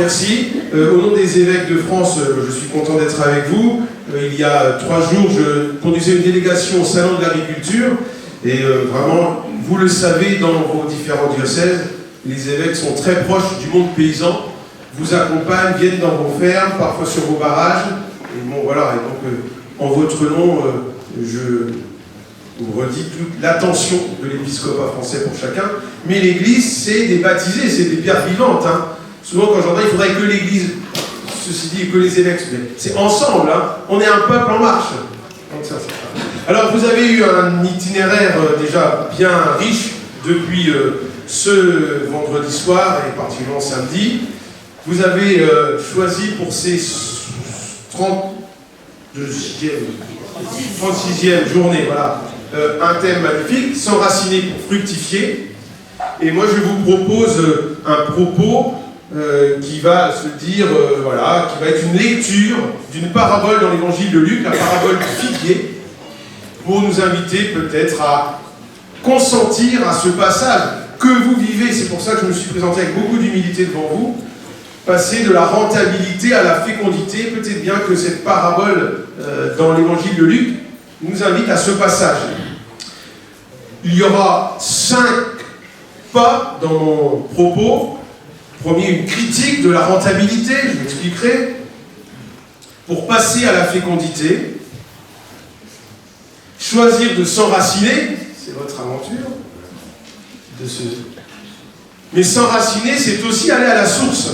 Merci. Au nom des évêques de France, je suis content d'être avec vous. Il y a 3 jours, je conduisais une délégation au Salon de l'Agriculture. Et vraiment, vous le savez, dans vos différents diocèses, les évêques sont très proches du monde paysan, vous accompagnent, viennent dans vos fermes, parfois sur vos barrages. Et bon, voilà. Et donc, en votre nom, je vous redis toute l'attention de l'épiscopat français pour chacun. Mais l'Église, c'est des baptisés, c'est des pierres vivantes. Hein. Souvent, quand j'entends, il faudrait que l'Église, ceci dit, que les évêques, c'est ensemble. Hein. On est un peuple en marche. Donc, ça. Alors, vous avez eu un itinéraire déjà bien riche depuis ce vendredi soir et particulièrement samedi. Vous avez choisi pour ces 36e journée, voilà, un thème magnifique, s'enraciner pour fructifier. Et moi, je vous propose un propos qui va se dire, voilà, qui va être une lecture d'une parabole dans l'évangile de Luc, la parabole du figuier, pour nous inviter peut-être à consentir à ce passage que vous vivez. C'est pour ça que je me suis présenté avec beaucoup d'humilité devant vous. Passer de la rentabilité à la fécondité, peut-être bien que cette parabole dans l'évangile de Luc nous invite à ce passage. Il y aura 5 pas dans mon propos. Premier, une critique de la rentabilité, je m'expliquerai, pour passer à la fécondité. Choisir de s'enraciner, c'est votre aventure. Mais s'enraciner, c'est aussi aller à la source.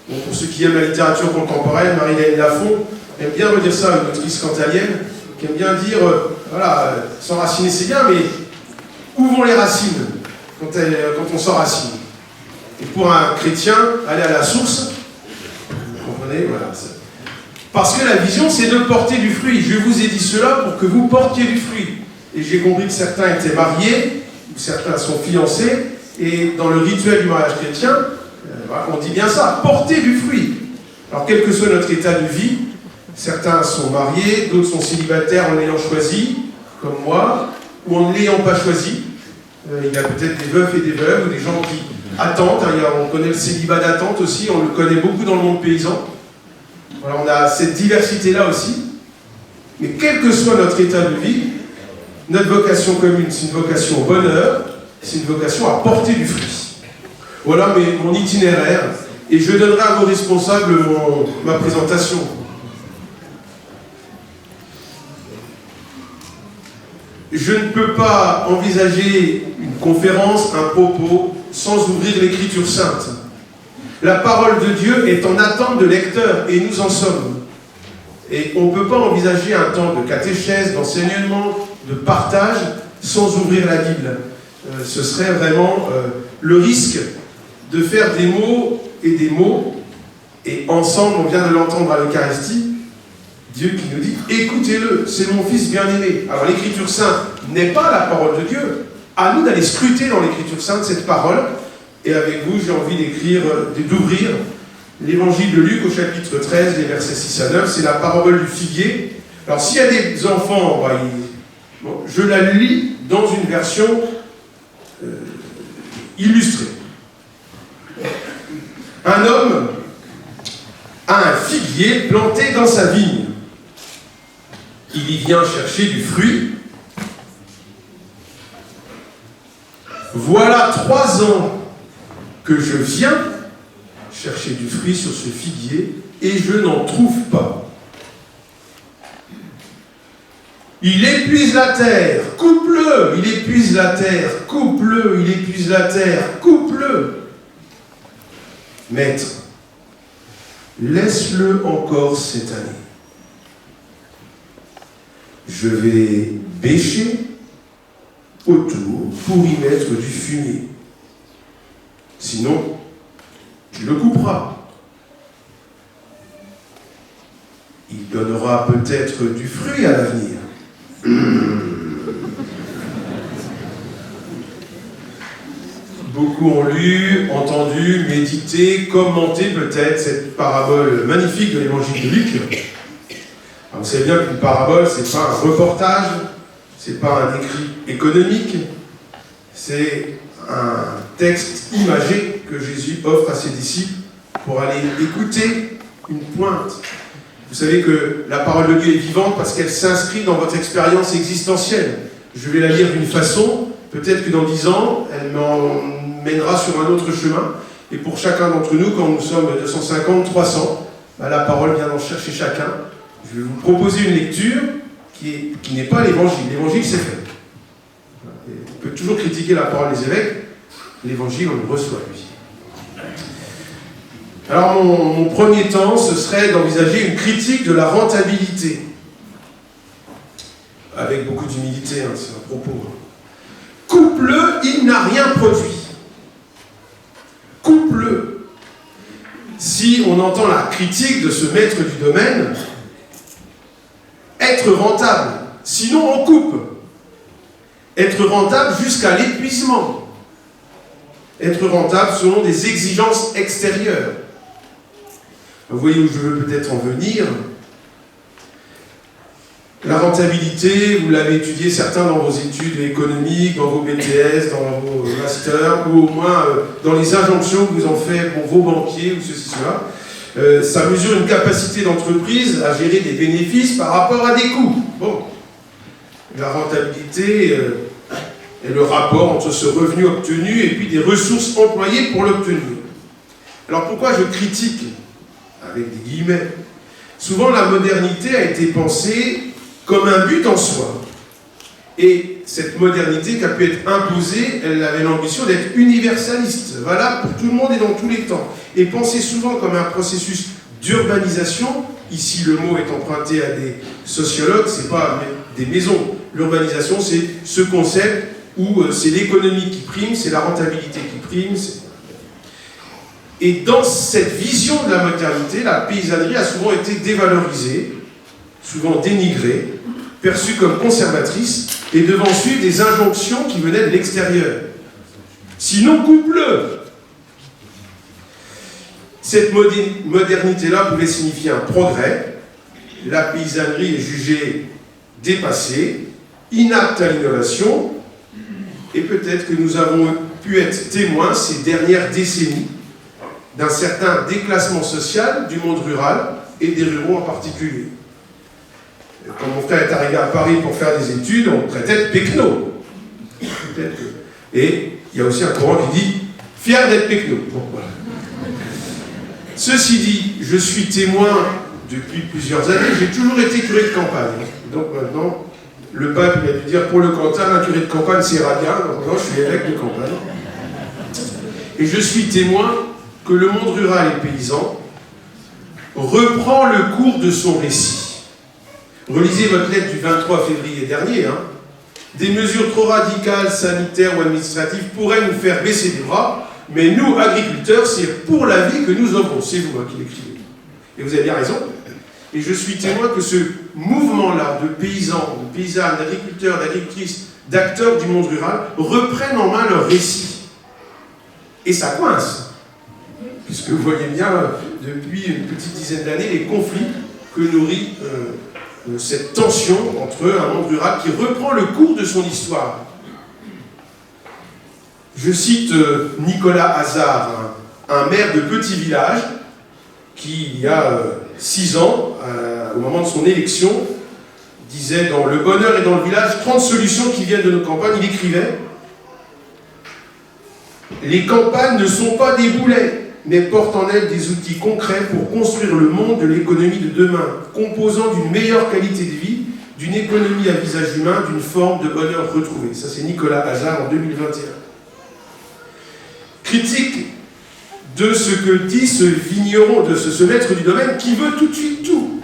Bon, pour ceux qui aiment la littérature contemporaine, Marie-Laine Lafont aime bien redire ça, une autrice cantalienne, qui aime bien dire, voilà, s'enraciner c'est bien, mais où vont les racines quand on s'enracine? Et pour un chrétien, aller à la source, vous comprenez, voilà. Parce que la vision, c'est de porter du fruit. Je vous ai dit cela pour que vous portiez du fruit. Et j'ai compris que certains étaient mariés, ou certains sont fiancés, et dans le rituel du mariage chrétien, on dit bien ça, porter du fruit. Alors, quel que soit notre état de vie, certains sont mariés, d'autres sont célibataires en l'ayant choisi, comme moi, ou en ne l'ayant pas choisi. Il y a peut-être des veufs et des veuves, ou des gens qui attendent. On connaît le célibat d'attente aussi, on le connaît beaucoup dans le monde paysan. Voilà, on a cette diversité-là aussi. Mais quel que soit notre état de vie, notre vocation commune, c'est une vocation au bonheur, c'est une vocation à porter du fruit. Voilà mon itinéraire, et je donnerai à vos responsables ma présentation. Je ne peux pas envisager une conférence, un propos, sans ouvrir l'Écriture sainte. La parole de Dieu est en attente de lecteurs, et nous en sommes. Et on ne peut pas envisager un temps de catéchèse, d'enseignement, de partage, sans ouvrir la Bible. Ce serait vraiment le risque de faire des mots, et ensemble, on vient de l'entendre à l'Eucharistie, Dieu qui nous dit « Écoutez-le, c'est mon Fils bien-aimé ». Alors l'Écriture sainte n'est pas la parole de Dieu. À nous d'aller scruter dans l'Écriture sainte cette parole. Et avec vous, j'ai envie d'ouvrir l'Évangile de Luc au chapitre 13, les versets 6 à 9. C'est la parabole du figuier. Alors s'il y a des enfants, je la lis dans une version illustrée. Un homme a un figuier planté dans sa vigne. Il y vient chercher du fruit. Voilà 3 ans que je viens chercher du fruit sur ce figuier et je n'en trouve pas. Il épuise la terre, coupe-le, il épuise la terre, coupe-le, il épuise la terre, coupe-le. Maître, laisse-le encore cette année. Je vais bêcher autour pour y mettre du fumier. Sinon, tu le couperas. Il donnera peut-être du fruit à l'avenir. Beaucoup ont lu, entendu, médité, commenté peut-être cette parabole magnifique de l'évangile de Luc. Alors, vous savez bien qu'une parabole, c'est pas un reportage, c'est pas un écrit économique, c'est un texte imagé que Jésus offre à ses disciples pour aller écouter une pointe. Vous savez que la parole de Dieu est vivante parce qu'elle s'inscrit dans votre expérience existentielle. Je vais la lire d'une façon, peut-être que dans 10 ans, elle m'emmènera sur un autre chemin. Et pour chacun d'entre nous, quand nous sommes 250, 300, la parole vient d'en chercher chacun. Je vais vous proposer une lecture qui n'est pas l'évangile. L'évangile, c'est fait. On peut toujours critiquer la parole des évêques. L'évangile, on le reçoit, lui. Alors, mon premier temps, ce serait d'envisager une critique de la rentabilité. Avec beaucoup d'humilité, c'est un propos. Coupe-le, il n'a rien produit. Coupe-le. Si on entend la critique de ce maître du domaine, être rentable, sinon on coupe. Être rentable jusqu'à l'épuisement. Être rentable selon des exigences extérieures. Vous voyez où je veux peut-être en venir. La rentabilité, vous l'avez étudié certains dans vos études économiques, dans vos BTS, dans vos masters, ou au moins dans les injonctions que vous en faites pour vos banquiers ou ceci, cela. Ça mesure une capacité d'entreprise à gérer des bénéfices par rapport à des coûts. Bon. La rentabilité est le rapport entre ce revenu obtenu et puis des ressources employées pour l'obtenir. Alors pourquoi je critique, avec des guillemets, souvent la modernité a été pensée comme un but en soi. Et cette modernité qui a pu être imposée, elle avait l'ambition d'être universaliste, valable pour tout le monde et dans tous les temps. Et pensée souvent comme un processus d'urbanisation, ici le mot est emprunté à des sociologues, c'est pas des maisons. L'urbanisation, c'est ce concept où c'est l'économie qui prime, c'est la rentabilité qui prime. Et dans cette vision de la modernité, la paysannerie a souvent été dévalorisée, souvent dénigrée, perçue comme conservatrice, et devant suivre des injonctions qui venaient de l'extérieur. Sinon, coupe-le. Cette modernité-là pouvait signifier un progrès. La paysannerie est jugée dépassée, inapte à l'innovation, et peut-être que nous avons pu être témoins ces dernières décennies d'un certain déclassement social du monde rural et des ruraux en particulier. Quand mon frère est arrivé à Paris pour faire des études, on traitait de pecno. Et il y a aussi un courant qui dit « fier d'être pecno ». Bon, voilà. Ceci dit, je suis témoin depuis plusieurs années, j'ai toujours été curé de campagne. Donc maintenant, le pape il a dû dire pour le Cantal, un curé de campagne c'est radien, donc maintenant je suis évêque de campagne. Et je suis témoin que le monde rural et paysan reprend le cours de son récit. Relisez votre lettre du 23 février dernier. Des mesures trop radicales, sanitaires ou administratives pourraient nous faire baisser les bras, mais nous, agriculteurs, c'est pour la vie que nous offrons. C'est vous qui l'écrivez. Et vous avez bien raison. Et je suis témoin que ce mouvement-là de paysans, de paysannes, d'agriculteurs, d'agricultrices, d'acteurs du monde rural reprennent en main leur récit. Et ça coince. Puisque vous voyez bien, depuis une petite dizaine d'années, les conflits que nourrit cette tension entre un monde rural qui reprend le cours de son histoire. Je cite Nicolas Hazard, un maire de petit village, qui, il y a 6 ans, au moment de son élection, disait dans Le bonheur est dans le village, 30 solutions qui viennent de nos campagnes. Il écrivait « Les campagnes ne sont pas des boulets, mais portent en elles des outils concrets pour construire le monde de l'économie de demain, composant d'une meilleure qualité de vie, d'une économie à visage humain, d'une forme de bonheur retrouvé. » Ça, c'est Nicolas Hazard en 2021. Critique de ce que dit ce vigneron, de ce maître du domaine, qui veut tout de suite tout.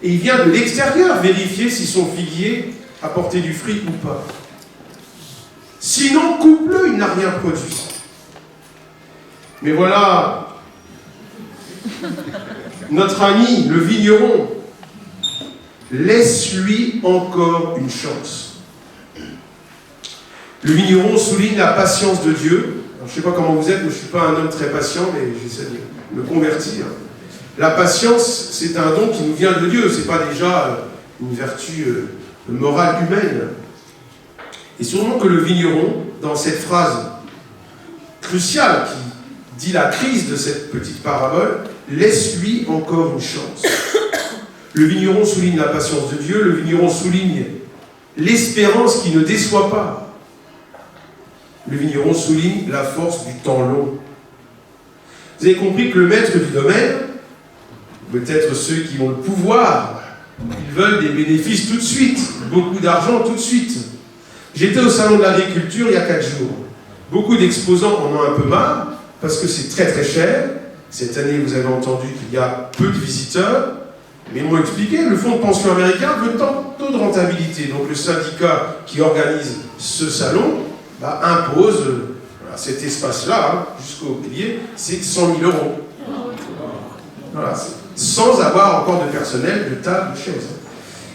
Et il vient de l'extérieur vérifier si son figuier a porté du fruit ou pas. Sinon, coupe-le, il n'a rien produit. Mais voilà, notre ami, le vigneron, laisse-lui encore une chance. Le vigneron souligne la patience de Dieu. Alors, je ne sais pas comment vous êtes, mais je ne suis pas un homme très patient, mais j'essaie de me convertir. La patience, c'est un don qui nous vient de Dieu, ce n'est pas déjà une vertu morale humaine. Et sûrement que le vigneron, dans cette phrase cruciale qui dit la crise de cette petite parabole, laisse-lui encore une chance. Le vigneron souligne la patience de Dieu, le vigneron souligne l'espérance qui ne déçoit pas. Le vigneron souligne la force du temps long. Vous avez compris que le maître du domaine, peut-être ceux qui ont le pouvoir, ils veulent des bénéfices tout de suite, beaucoup d'argent tout de suite. J'étais au salon de l'agriculture il y a 4 jours. Beaucoup d'exposants en ont un peu marre, parce que c'est très très cher. Cette année, vous avez entendu qu'il y a peu de visiteurs. Mais ils m'ont expliqué, le fonds de pension américain veut tant taux de rentabilité. Donc le syndicat qui organise ce salon impose cet espace-là, jusqu'au pilier, c'est 100 000 €. Voilà, sans avoir encore de personnel, de table, de chaises.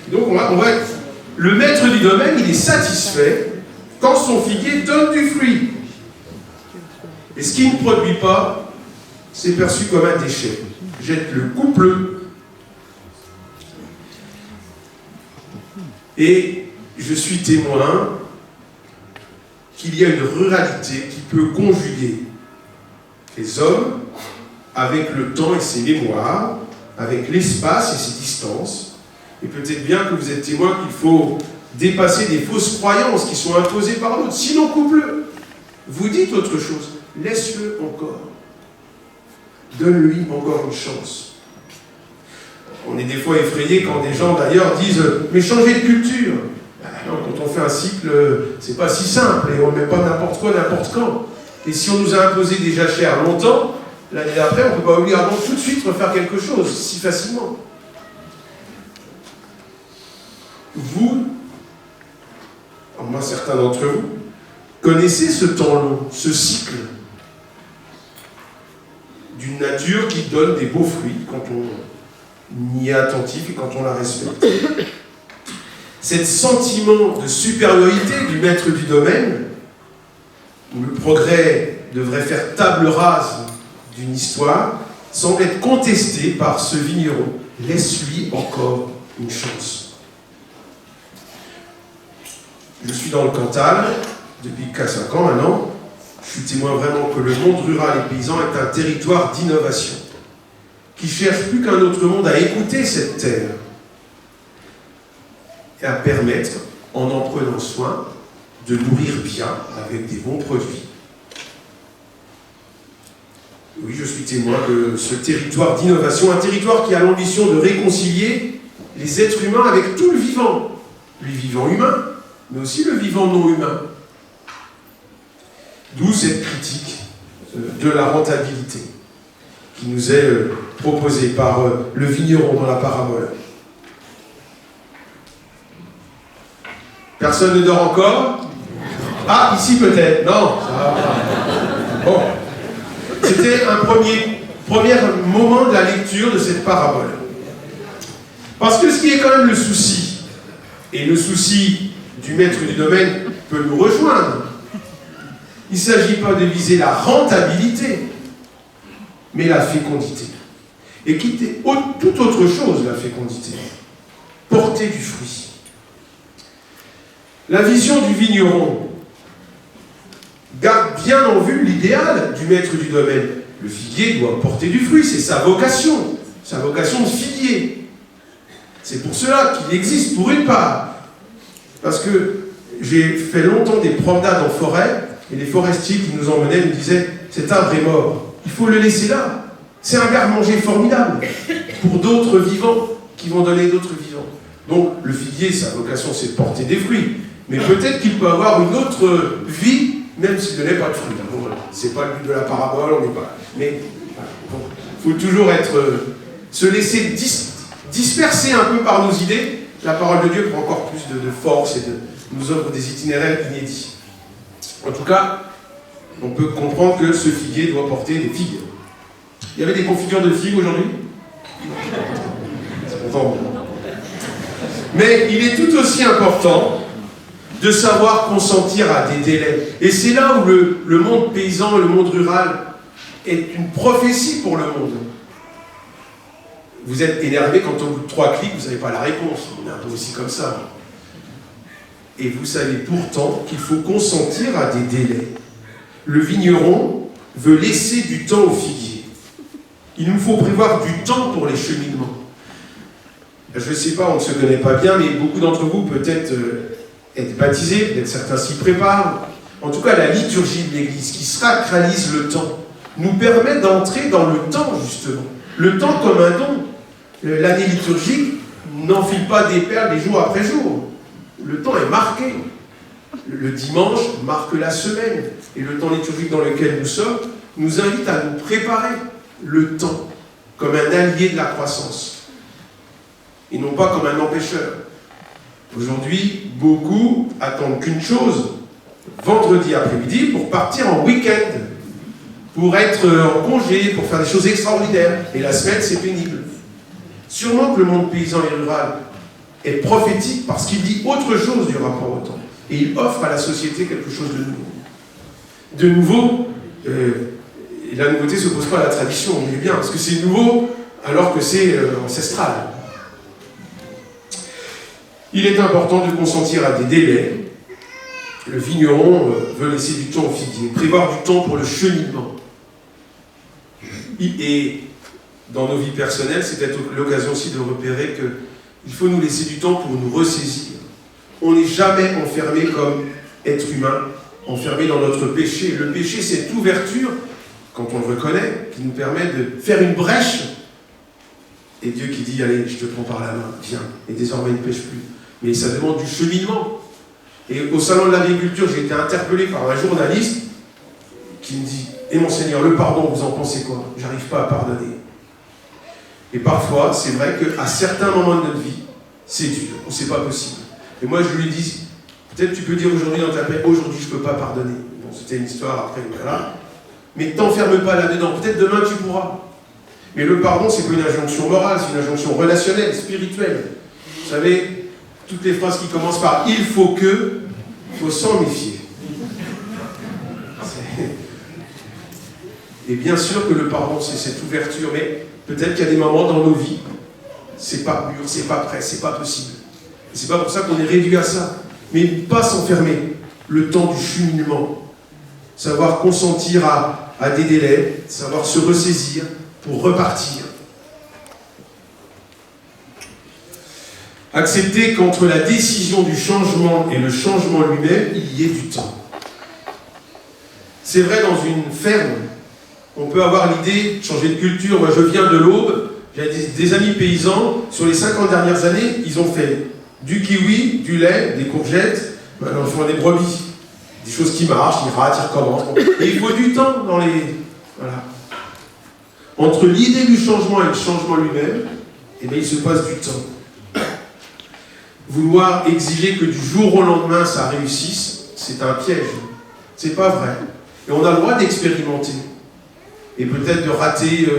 Donc le maître du domaine, il est satisfait quand son figuier donne du fruit. Et ce qui ne produit pas, c'est perçu comme un déchet. Jette le couple. Et je suis témoin qu'il y a une ruralité qui peut conjuguer les hommes avec le temps et ses mémoires, avec l'espace et ses distances. Et peut-être bien que vous êtes témoin qu'il faut dépasser des fausses croyances qui sont imposées par l'autre. Sinon, couple-le. Vous dites autre chose. Laisse-le encore. Donne-lui encore une chance. On est des fois effrayés quand des gens d'ailleurs disent « mais changez de culture ». Non, quand on fait un cycle, c'est pas si simple et on ne met pas n'importe quoi, n'importe quand. Et si on nous a imposé des jachères longtemps, l'année d'après, on ne peut pas obligatoirement tout de suite refaire quelque chose, si facilement. Vous, au moins certains d'entre vous, connaissez ce temps long, ce cycle d'une nature qui donne des beaux fruits quand on y est attentif et quand on la respecte. Cet sentiment de supériorité du maître du domaine, où le progrès devrait faire table rase d'une histoire, semble être contesté par ce vigneron. Laisse-lui encore une chance. Je suis dans le Cantal depuis 4-5 ans maintenant. Je suis témoin vraiment que le monde rural et paysan est un territoire d'innovation qui cherche plus qu'un autre monde à écouter cette terre et à permettre, en prenant soin, de nourrir bien avec des bons produits. Oui, je suis témoin de ce territoire d'innovation, un territoire qui a l'ambition de réconcilier les êtres humains avec tout le vivant humain, mais aussi le vivant non humain. D'où cette critique de la rentabilité qui nous est proposée par le vigneron dans la parabole. Personne ne dort encore? Ah, ici peut-être. Non, ça va. Bon. C'était un premier moment de la lecture de cette parabole. Parce que ce qui est quand même le souci, et le souci du maître du domaine peut nous rejoindre, il ne s'agit pas de viser la rentabilité, mais la fécondité. Et quitter toute autre chose, la fécondité. Porter du fruit. La vision du vigneron garde bien en vue l'idéal du maître du domaine. Le figuier doit porter du fruit, c'est sa vocation de figuier. C'est pour cela qu'il existe pour une part. Parce que j'ai fait longtemps des promenades en forêt, et les forestiers qui nous emmenaient nous disaient « cet arbre est mort, il faut le laisser là. C'est un garde-manger formidable pour d'autres vivants qui vont donner d'autres vivants. » Donc le figuier, sa vocation c'est de porter des fruits. Mais peut-être qu'il peut avoir une autre vie, même s'il ne donnait pas de fruits. Bon, voilà. C'est pas le but de la parabole, on n'est pas... Mais il faut toujours se laisser disperser un peu par nos idées. La parole de Dieu prend encore plus de force et nous offre des itinéraires inédits. En tout cas, on peut comprendre que ce figuier doit porter des figues. Il y avait des confitures de figues aujourd'hui? C'est content. Mais il est tout aussi important de savoir consentir à des délais. Et c'est là où le monde paysan et le monde rural est une prophétie pour le monde. Vous êtes énervé quand au bout de 3 clics, vous n'avez pas la réponse. On est un peu aussi comme ça. Et vous savez pourtant qu'il faut consentir à des délais. Le vigneron veut laisser du temps au figuier. Il nous faut prévoir du temps pour les cheminements. Je ne sais pas, on ne se connaît pas bien, mais beaucoup d'entre vous peut-être être baptisés, peut-être certains s'y préparent. En tout cas, la liturgie de l'Église, qui sacralise le temps, nous permet d'entrer dans le temps, justement. Le temps comme un don. L'année liturgique n'enfile pas des perles des jours après jour. Le temps est marqué. Le dimanche marque la semaine. Et le temps liturgique dans lequel nous sommes nous invite à nous préparer le temps comme un allié de la croissance. Et non pas comme un empêcheur. Aujourd'hui, beaucoup attendent qu'une chose, vendredi après-midi, pour partir en week-end, pour être en congé, pour faire des choses extraordinaires. Et la semaine, c'est pénible. Sûrement que le monde paysan et rural est prophétique parce qu'il dit autre chose du rapport au temps. Et il offre à la société quelque chose de nouveau. De nouveau, et la nouveauté ne s'oppose pas à la tradition, on est bien, parce que c'est nouveau alors que c'est ancestral. Il est important de consentir à des délais. Le vigneron veut laisser du temps au figuier, prévoir du temps pour le cheminement. Et dans nos vies personnelles, c'est peut-être l'occasion aussi de repérer qu'il faut nous laisser du temps pour nous ressaisir. On n'est jamais enfermé comme être humain, enfermé dans notre péché. Le péché, c'est cette ouverture, quand on le reconnaît, qui nous permet de faire une brèche. Et Dieu qui dit, allez, je te prends par la main, viens. Et désormais, il ne pêche plus. Mais ça demande du cheminement. Et au salon de l'agriculture, j'ai été interpellé par un journaliste qui me dit, « Eh mon Seigneur, le pardon, vous en pensez quoi? J'arrive pas à pardonner. » Et parfois, c'est vrai qu'à certains moments de notre vie, c'est dur, ou c'est pas possible. Et moi, je lui dis, peut-être tu peux dire aujourd'hui dans ta paix, aujourd'hui je peux pas pardonner. Bon, c'était une histoire après, voilà. Mais t'enferme pas là-dedans, peut-être demain tu pourras. Mais le pardon, c'est pas une injonction morale, c'est une injonction relationnelle, spirituelle. Vous savez, toutes les phrases qui commencent par « il faut que », il faut s'en méfier. Et bien sûr que le pardon, c'est cette ouverture, mais peut-être qu'il y a des moments dans nos vies, c'est pas mûr, c'est pas prêt, c'est pas possible. Et c'est pas pour ça qu'on est réduit à ça. Mais pas s'enfermer, le temps du cheminement, savoir consentir à des délais, savoir se ressaisir pour repartir. Accepter qu'entre la décision du changement et le changement lui-même, il y ait du temps. C'est vrai, dans une ferme, on peut avoir l'idée de changer de culture. Moi, je viens de l'Aube, j'ai des amis paysans, sur les 50 dernières années, ils ont fait du kiwi, du lait, des courgettes, maintenant ils font des brebis. Des choses qui marchent, ils ratent, ils recommencent. Et il faut du temps dans les... Voilà. Entre l'idée du changement et le changement lui-même, eh bien, il se passe du temps. Vouloir exiger que du jour au lendemain ça réussisse, c'est un piège. C'est pas vrai. Et on a le droit d'expérimenter. Et peut-être de rater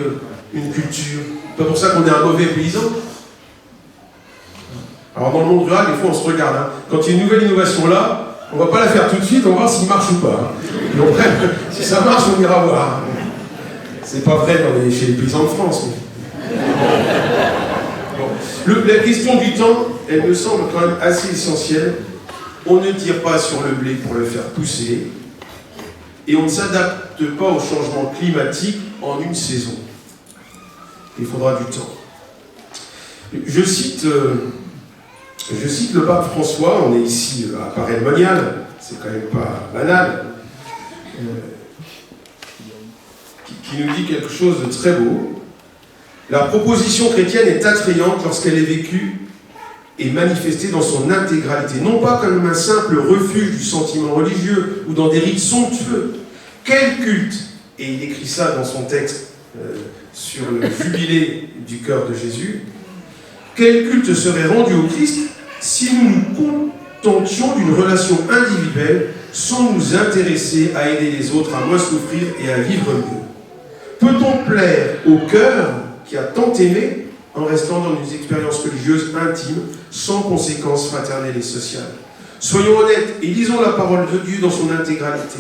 une culture. C'est pas pour ça qu'on est un mauvais paysan. Alors dans le monde rural, des fois on se regarde. Hein. Quand il y a une nouvelle innovation là, on va pas la faire tout de suite, on va voir s'il marche ou pas. Et après, si ça marche, on ira voir. C'est pas vrai chez les paysans de France. Mais... Bon. La question du temps, elle me semble quand même assez essentielle. On ne tire pas sur le blé pour le faire pousser. Et on ne s'adapte pas au changement climatique en une saison. Il faudra du temps. Je cite le pape François, on est ici à Paray-le-Monial, c'est quand même pas banal, qui nous dit quelque chose de très beau. La proposition chrétienne est attrayante lorsqu'elle est vécue et manifestée dans son intégralité, non pas comme un simple refuge du sentiment religieux ou dans des rites somptueux. Quel culte, et il écrit ça dans son texte sur le jubilé du cœur de Jésus, quel culte serait rendu au Christ si nous nous contentions d'une relation individuelle sans nous intéresser à aider les autres à moins souffrir et à vivre mieux? Peut-on plaire au cœur qui a tant aimé en restant dans une expérience religieuse intime, sans conséquences fraternelles et sociales? Soyons honnêtes et lisons la parole de Dieu dans son intégralité.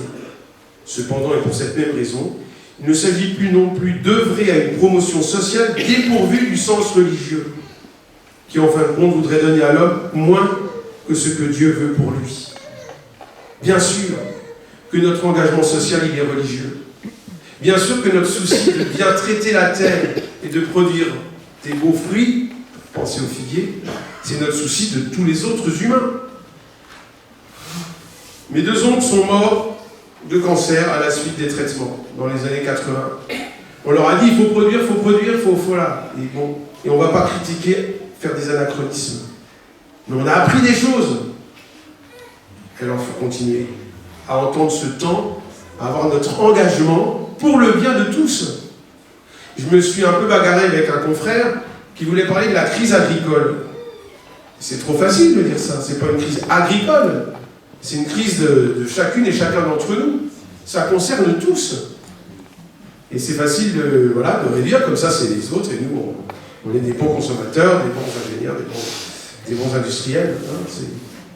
Cependant, et pour cette même raison, il ne s'agit plus non plus d'œuvrer à une promotion sociale dépourvue du sens religieux, qui en fin de compte voudrait donner à l'homme moins que ce que Dieu veut pour lui. Bien sûr que notre engagement social, il est religieux. Bien sûr que notre souci de bien traiter la terre et de produire des beaux fruits, pensez aux figuiers, c'est notre souci de tous les autres humains. Mes deux oncles sont morts de cancer à la suite des traitements dans les années 80. On leur a dit il faut produire, là. Et on ne va pas critiquer, faire des anachronismes. Mais on a appris des choses. Alors il faut continuer à entendre ce temps, à avoir notre engagement pour le bien de tous. Je me suis un peu bagarré avec un confrère qui voulait parler de la crise agricole. C'est trop facile de dire ça, c'est pas une crise agricole, c'est une crise de chacune et chacun d'entre nous. Ça concerne tous. Et c'est facile de réduire, comme ça c'est les autres, et nous on est des bons consommateurs, des bons ingénieurs, des bons industriels. Hein,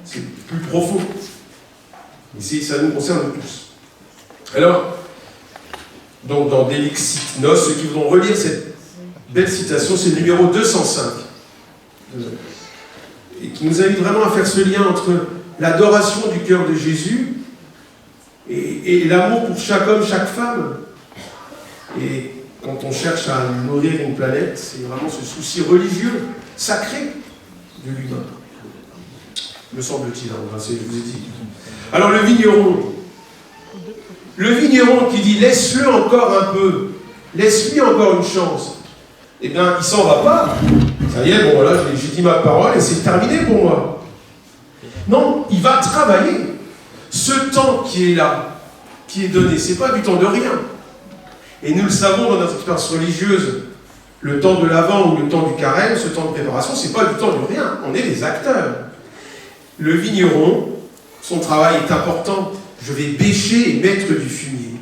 c'est plus profond. Et ça nous concerne tous. Alors, donc dans Delixit Nos, ceux qui voudront relire cette belle citation, c'est le numéro 205, et qui nous invite vraiment à faire ce lien entre l'adoration du cœur de Jésus et l'amour pour chaque homme, chaque femme. Et quand on cherche à nourrir une planète, c'est vraiment ce souci religieux, sacré de l'humain. Me semble-t-il, je vous ai dit. Alors le vigneron qui dit « laisse-le encore un peu, laisse-lui encore une chance », eh bien, il s'en va pas. Ça y est, bon voilà, j'ai dit ma parole et c'est terminé pour moi. Non, il va travailler. Ce temps qui est là, qui est donné, c'est pas du temps de rien. Et nous le savons dans notre expérience religieuse, le temps de l'Avent ou le temps du carême, ce temps de préparation, c'est pas du temps de rien. On est des acteurs. Le vigneron, son travail est important. Je vais bêcher et mettre du fumier.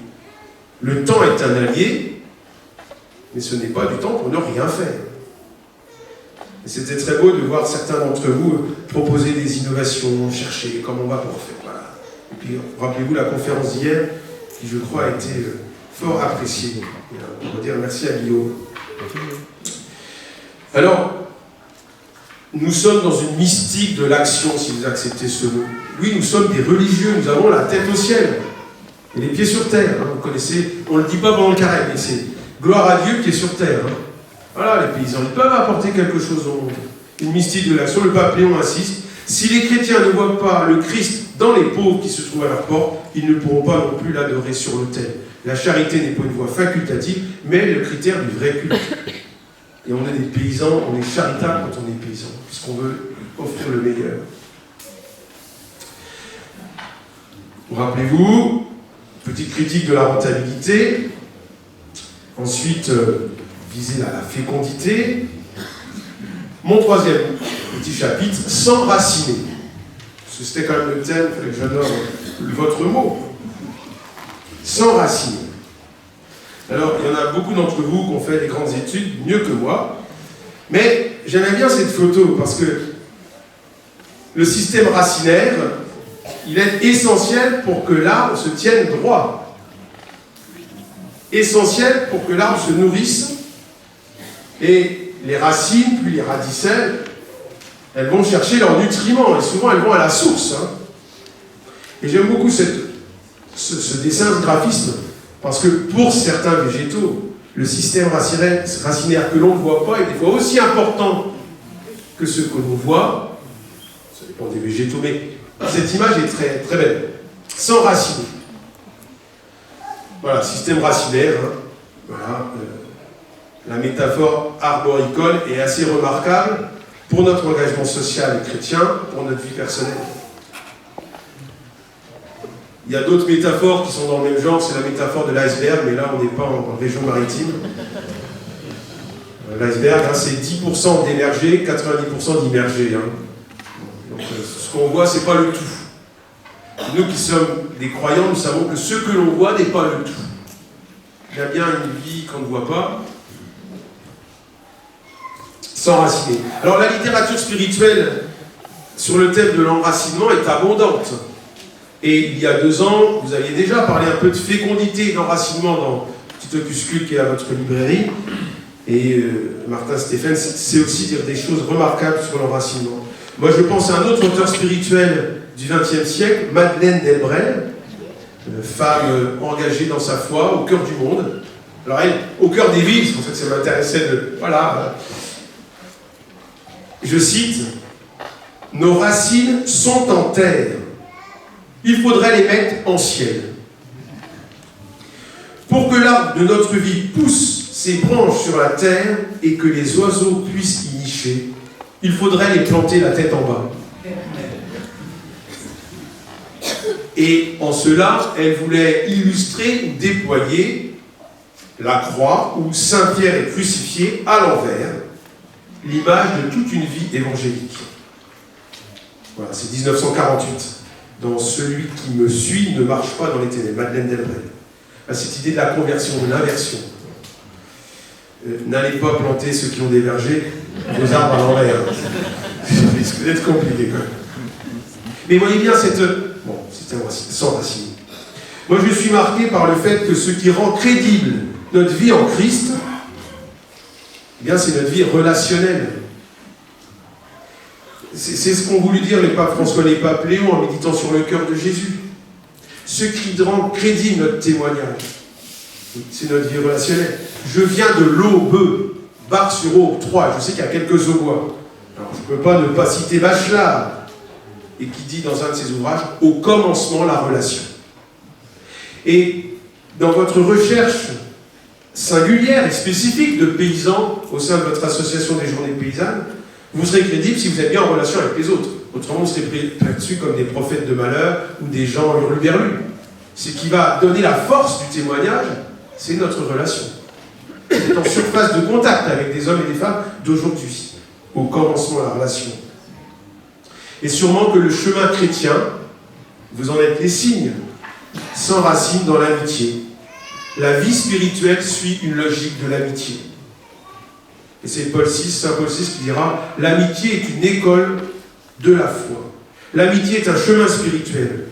Le temps est un allié, mais ce n'est pas du temps pour ne rien faire. Et c'était très beau de voir certains d'entre vous proposer des innovations, chercher comment on va pour faire. Voilà. Et puis, rappelez-vous la conférence d'hier, qui je crois a été fort appréciée. Et on va dire merci à Guillaume. Alors, nous sommes dans une mystique de l'action, si vous acceptez ce mot. Oui, nous sommes des religieux, nous avons la tête au ciel et les pieds sur terre. Hein, vous connaissez, on ne le dit pas pendant le carême, mais c'est gloire à Dieu qui est sur terre. Hein. Voilà, les paysans, ils peuvent apporter quelque chose au monde. Une mystique de l'action, le pape Léon insiste. Si les chrétiens ne voient pas le Christ dans les pauvres qui se trouvent à leur porte, ils ne pourront pas non plus l'adorer sur l'autel. La charité n'est pas une voie facultative, mais le critère du vrai culte. Et on est des paysans, on est charitable quand on est paysan, puisqu'on veut offrir le meilleur. Rappelez-vous, petite critique de la rentabilité. Ensuite, viser la fécondité. Mon troisième petit chapitre, s'enraciner. Parce que c'était quand même le thème, il fallait que j'adore votre mot. S'enraciner. Alors, il y en a beaucoup d'entre vous qui ont fait des grandes études, mieux que moi, mais j'aimais bien cette photo parce que le système racinaire, il est essentiel pour que l'arbre se tienne droit. Essentiel pour que l'arbre se nourrisse. Et les racines, puis les radicelles, elles vont chercher leurs nutriments, et souvent elles vont à la source. Hein. Et j'aime beaucoup ce dessin, ce graphisme, parce que pour certains végétaux, le système racinaire que l'on ne voit pas est des fois aussi important que ce que l'on voit. Ça dépend des végétaux, mais cette image est très, très belle. S'enraciner. Voilà, système racinaire. Hein. Voilà. La métaphore arboricole est assez remarquable pour notre engagement social et chrétien, pour notre vie personnelle. Il y a d'autres métaphores qui sont dans le même genre, c'est la métaphore de l'iceberg, mais là on n'est pas en région maritime. L'iceberg, hein, c'est 10% d'émergé, 90% d'immergé. Hein. Donc ce qu'on voit, c'est pas le tout. Nous qui sommes des croyants, nous savons que ce que l'on voit n'est pas le tout. Il y a bien une vie qu'on ne voit pas. S'enraciner. Alors la littérature spirituelle sur le thème de l'enracinement est abondante. Et il y a 2 ans, vous aviez déjà parlé un peu de fécondité et d'enracinement dans le petit opuscule qui est à votre librairie. Et Martin Stéphane sait aussi dire des choses remarquables sur l'enracinement. Moi je pense à un autre auteur spirituel du XXe siècle, Madeleine Delbrel, femme engagée dans sa foi, au cœur du monde. Alors elle, au cœur des villes, c'est pour ça que ça m'intéressait de... Voilà. Je cite, « Nos racines sont en terre. Il faudrait les mettre en ciel. Pour que l'arbre de notre vie pousse ses branches sur la terre et que les oiseaux puissent y nicher, il faudrait les planter la tête en bas. » Et en cela, elle voulait illustrer ou déployer la croix où Saint Pierre est crucifié à l'envers, l'image de toute une vie évangélique. Voilà, c'est 1948. Dans Celui qui me suit ne marche pas dans les ténèbres, Madeleine Delbrel. Cette idée de la conversion, de l'inversion. N'allez pas planter ceux qui ont des vergers, vos arbres à l'envers. Ça risque d'être compliqué quand même. Mais voyez bien cette... Bon, c'était sans racine. Moi, je suis marqué par le fait que ce qui rend crédible notre vie en Christ, eh bien, c'est notre vie relationnelle. C'est ce qu'ont voulu dire les papes François et les papes Léon en méditant sur le cœur de Jésus. Ce qui rend crédible notre témoignage, c'est notre vie relationnelle. Je viens de l'Aube, Bar-sur-Aube 3, je sais qu'il y a quelques Aubois. Alors, je ne peux pas ne pas citer Bachelard, et qui dit dans un de ses ouvrages, « Au commencement, la relation ». Et dans votre recherche singulière et spécifique de paysans au sein de votre association des journées paysannes, vous serez crédible si vous êtes bien en relation avec les autres. Autrement, vous serez perçus comme des prophètes de malheur ou des gens hurluberlus. Ce qui va donner la force du témoignage, c'est notre relation. C'est en surface de contact avec des hommes et des femmes d'aujourd'hui. Au commencement, la relation. Et sûrement que le chemin chrétien, vous en êtes les signes, s'enracine dans l'amitié. La vie spirituelle suit une logique de l'amitié. Et c'est Saint Paul VI qui dira « L'amitié est une école de la foi. L'amitié est un chemin spirituel.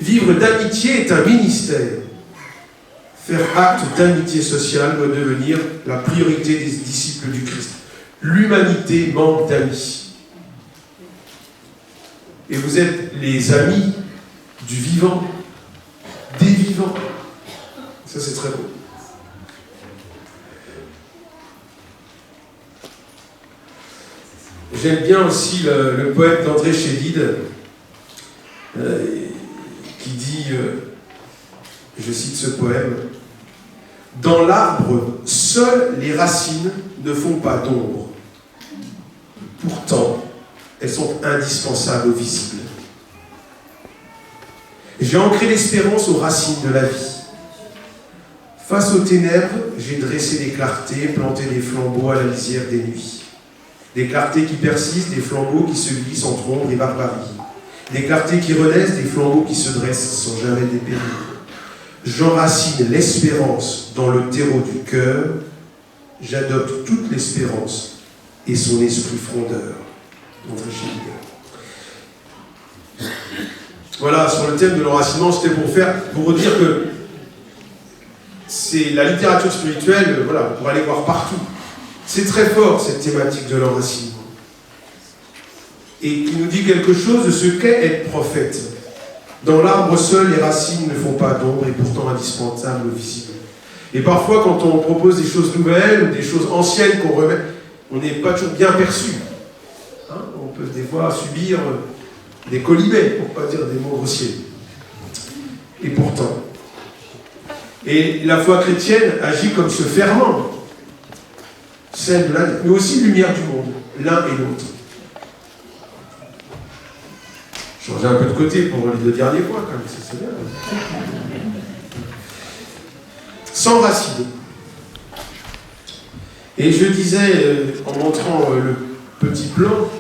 Vivre d'amitié est un ministère. Faire acte d'amitié sociale doit devenir la priorité des disciples du Christ. L'humanité manque d'amis. Et vous êtes les amis du vivant, des vivants. » Ça, c'est très beau. J'aime bien aussi le poème d'André Chédid qui dit, je cite ce poème, « Dans l'arbre, seules les racines ne font pas d'ombre. Pourtant, elles sont indispensables au visible. J'ai ancré l'espérance aux racines de la vie. Face aux ténèbres, j'ai dressé des clartés, planté des flambeaux à la lisière des nuits. Des clartés qui persistent, des flambeaux qui se glissent entre ombre et barbarie. Des clartés qui renaissent, des flambeaux qui se dressent sans jamais dépérir. J'enracine l'espérance dans le terreau du cœur. J'adopte toute l'espérance et son esprit frondeur. André Chédid. Voilà, sur le thème de l'enracinement, c'était pour vous dire que c'est la littérature spirituelle, voilà, vous pourrez aller voir partout. C'est très fort, cette thématique de l'enracinement. Et qui nous dit quelque chose de ce qu'est être prophète. Dans l'arbre seul, les racines ne font pas d'ombre et pourtant indispensables au visible. Et parfois, quand on propose des choses nouvelles ou des choses anciennes qu'on remet, on n'est pas toujours bien perçu. Hein, on peut des fois subir des colibets, pour ne pas dire des mots grossiers. Et pourtant. Et la foi chrétienne agit comme ce ferment, celle de mais aussi lumière du monde, l'un et l'autre. Changer un peu de côté pour les deux derniers points, quand même, c'est bien. S'enraciner. Et je disais, en montrant le petit plan,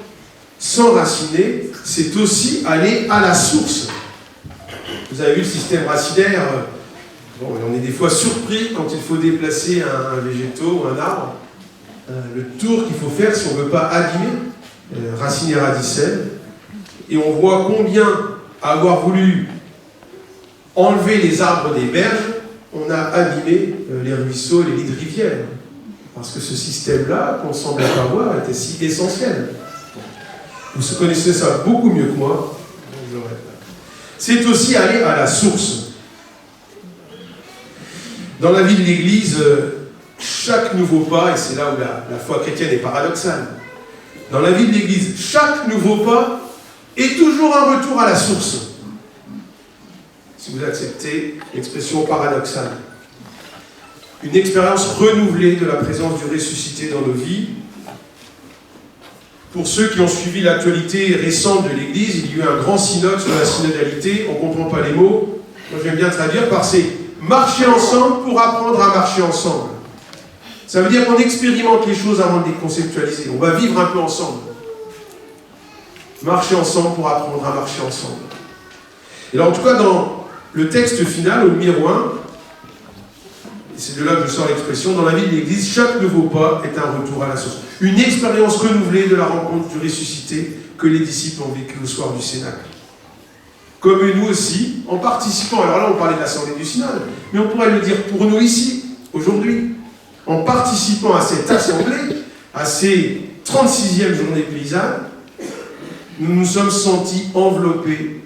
s'enraciner, c'est aussi aller à la source. Vous avez vu le système racinaire, bon, on est des fois surpris quand il faut déplacer un végétaux ou un arbre. Le tour qu'il faut faire si on ne veut pas abîmer, racine et radicelle. Et on voit combien, à avoir voulu enlever les arbres des berges, on a abîmé les ruisseaux et les lits de rivière. Parce que ce système-là, qu'on semblait pas voir, était si essentiel. Vous connaissez ça beaucoup mieux que moi. C'est aussi aller à la source. Dans la vie de l'Église, chaque nouveau pas, et c'est là où la foi chrétienne est paradoxale, dans la vie de l'Église, chaque nouveau pas est toujours un retour à la source. Si vous acceptez l'expression paradoxale. Une expérience renouvelée de la présence du ressuscité dans nos vies. Pour ceux qui ont suivi l'actualité récente de l'Église, il y a eu un grand synode sur la synodalité. On ne comprend pas les mots. Moi, j'aime bien traduire par c'est marcher ensemble pour apprendre à marcher ensemble. Ça veut dire qu'on expérimente les choses avant de les conceptualiser. On va vivre un peu ensemble. Marcher ensemble pour apprendre à marcher ensemble. Et là, en tout cas, dans le texte final, au numéro 1, c'est de là que je sors l'expression, dans la vie de l'Église, chaque nouveau pas est un retour à la source. Une expérience renouvelée de la rencontre du ressuscité que les disciples ont vécu au soir du Cénacle. Comme nous aussi, en participant, alors là on parlait de l'Assemblée du Synode, mais on pourrait le dire pour nous ici, aujourd'hui, en participant à cette assemblée, à ces 36e journées paysannes, nous nous sommes sentis enveloppés.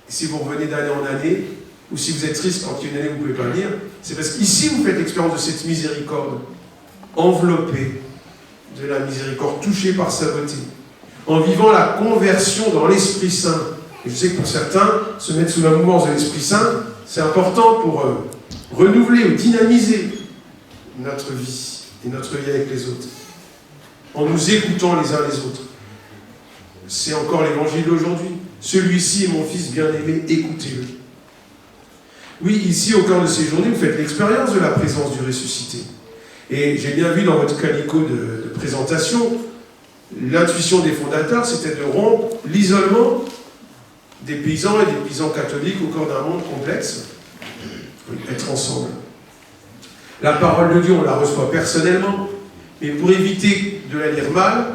Et si vous revenez d'année en année, ou si vous êtes triste quand il y a une année vous ne pouvez pas venir, c'est parce qu'ici vous faites l'expérience de cette miséricorde, enveloppée de la miséricorde, touchée par sa beauté, en vivant la conversion dans l'Esprit Saint. Et je sais que pour certains, se mettre sous la mouvance de l'Esprit Saint, c'est important pour renouveler ou dynamiser notre vie et notre vie avec les autres, en nous écoutant les uns les autres. C'est encore l'évangile d'aujourd'hui. Celui-ci est mon fils bien-aimé, écoutez-le. Oui, ici, au cœur de ces journées, vous faites l'expérience de la présence du ressuscité. Et j'ai bien vu dans votre calico de présentation, l'intuition des fondateurs, c'était de rompre l'isolement des paysans et des paysans catholiques au cœur d'un monde complexe. Oui, être ensemble. La parole de Dieu, on la reçoit personnellement, mais pour éviter de la lire mal,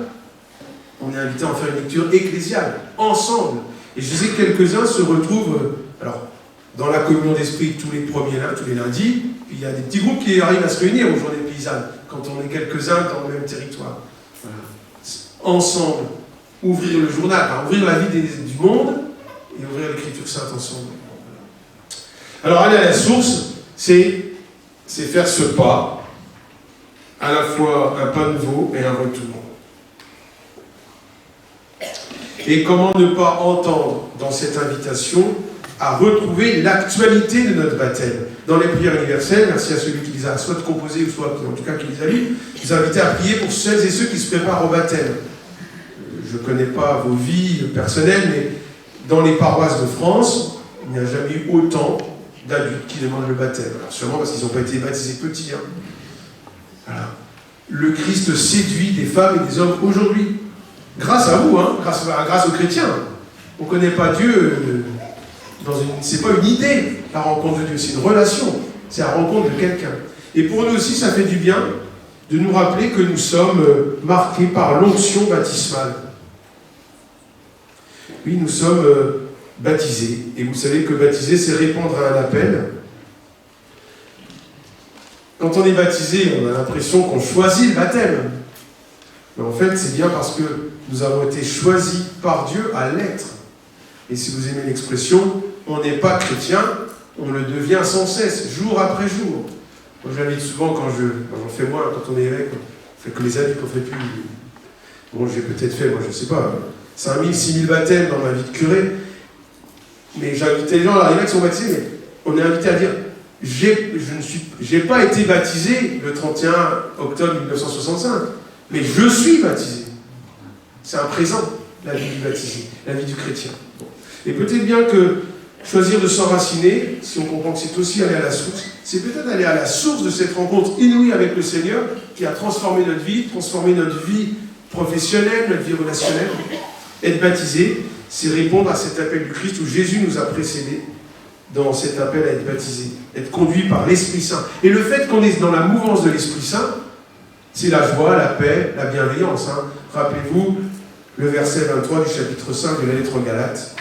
on est invité à en faire une lecture ecclésiale, ensemble. Et je sais que quelques-uns se retrouvent, alors, dans la communion d'esprit tous les lundis, puis il y a des petits groupes qui arrivent à se réunir aux journées paysannes, quand on est quelques-uns dans le même territoire. Voilà. Ensemble, ouvrir le journal, enfin, ouvrir la vie du monde, et ouvrir l'Écriture sainte ensemble. Alors aller à la source, c'est faire ce pas, à la fois un pas nouveau et un retour. Et comment ne pas entendre dans cette invitation à retrouver l'actualité de notre baptême. Dans les prières universelles, merci à celui qui les a soit composées ou soit en tout cas qui les a lues, je vous invite à prier pour celles et ceux qui se préparent au baptême. Je ne connais pas vos vies personnelles, mais dans les paroisses de France, il n'y a jamais eu autant d'adultes qui demandent le baptême. Alors sûrement parce qu'ils n'ont pas été baptisés petits. Voilà. Le Christ séduit des femmes et des hommes aujourd'hui. Grâce à vous, grâce aux chrétiens. On ne connaît pas Dieu c'est pas une idée, la rencontre de Dieu, c'est une relation. C'est la rencontre de quelqu'un. Et pour nous aussi, ça fait du bien de nous rappeler que nous sommes marqués par l'onction baptismale. Oui, nous sommes baptisés. Et vous savez que baptiser, c'est répondre à un appel. Quand on est baptisé, on a l'impression qu'on choisit le baptême. Mais en fait, c'est bien parce que nous avons été choisis par Dieu à l'être. Et si vous aimez l'expression, on n'est pas chrétien, on le devient sans cesse, jour après jour. Moi, j'invite souvent, j'en fais moins, quand on est évêque, on fait que les années qu'on ne fait plus. Bon, j'ai peut-être fait, moi, je ne sais pas, 5000, 6000 baptêmes dans ma vie de curé. Mais j'invite les gens à l'arrivée qui sont baptisés, mais on est invité à dire j'ai pas été baptisé le 31 octobre 1965, mais je suis baptisé. C'est un présent, la vie du baptisé, la vie du chrétien. Bon. Et peut-être bien que choisir de s'enraciner, si on comprend que c'est aussi aller à la source, c'est peut-être aller à la source de cette rencontre inouïe avec le Seigneur qui a transformé notre vie professionnelle, notre vie relationnelle. Être baptisé, c'est répondre à cet appel du Christ où Jésus nous a précédés dans cet appel à être baptisé, être conduit par l'Esprit Saint. Et le fait qu'on est dans la mouvance de l'Esprit Saint, c'est la joie, la paix, la bienveillance. Rappelez-vous le verset 23 du chapitre 5 de la lettre aux Galates.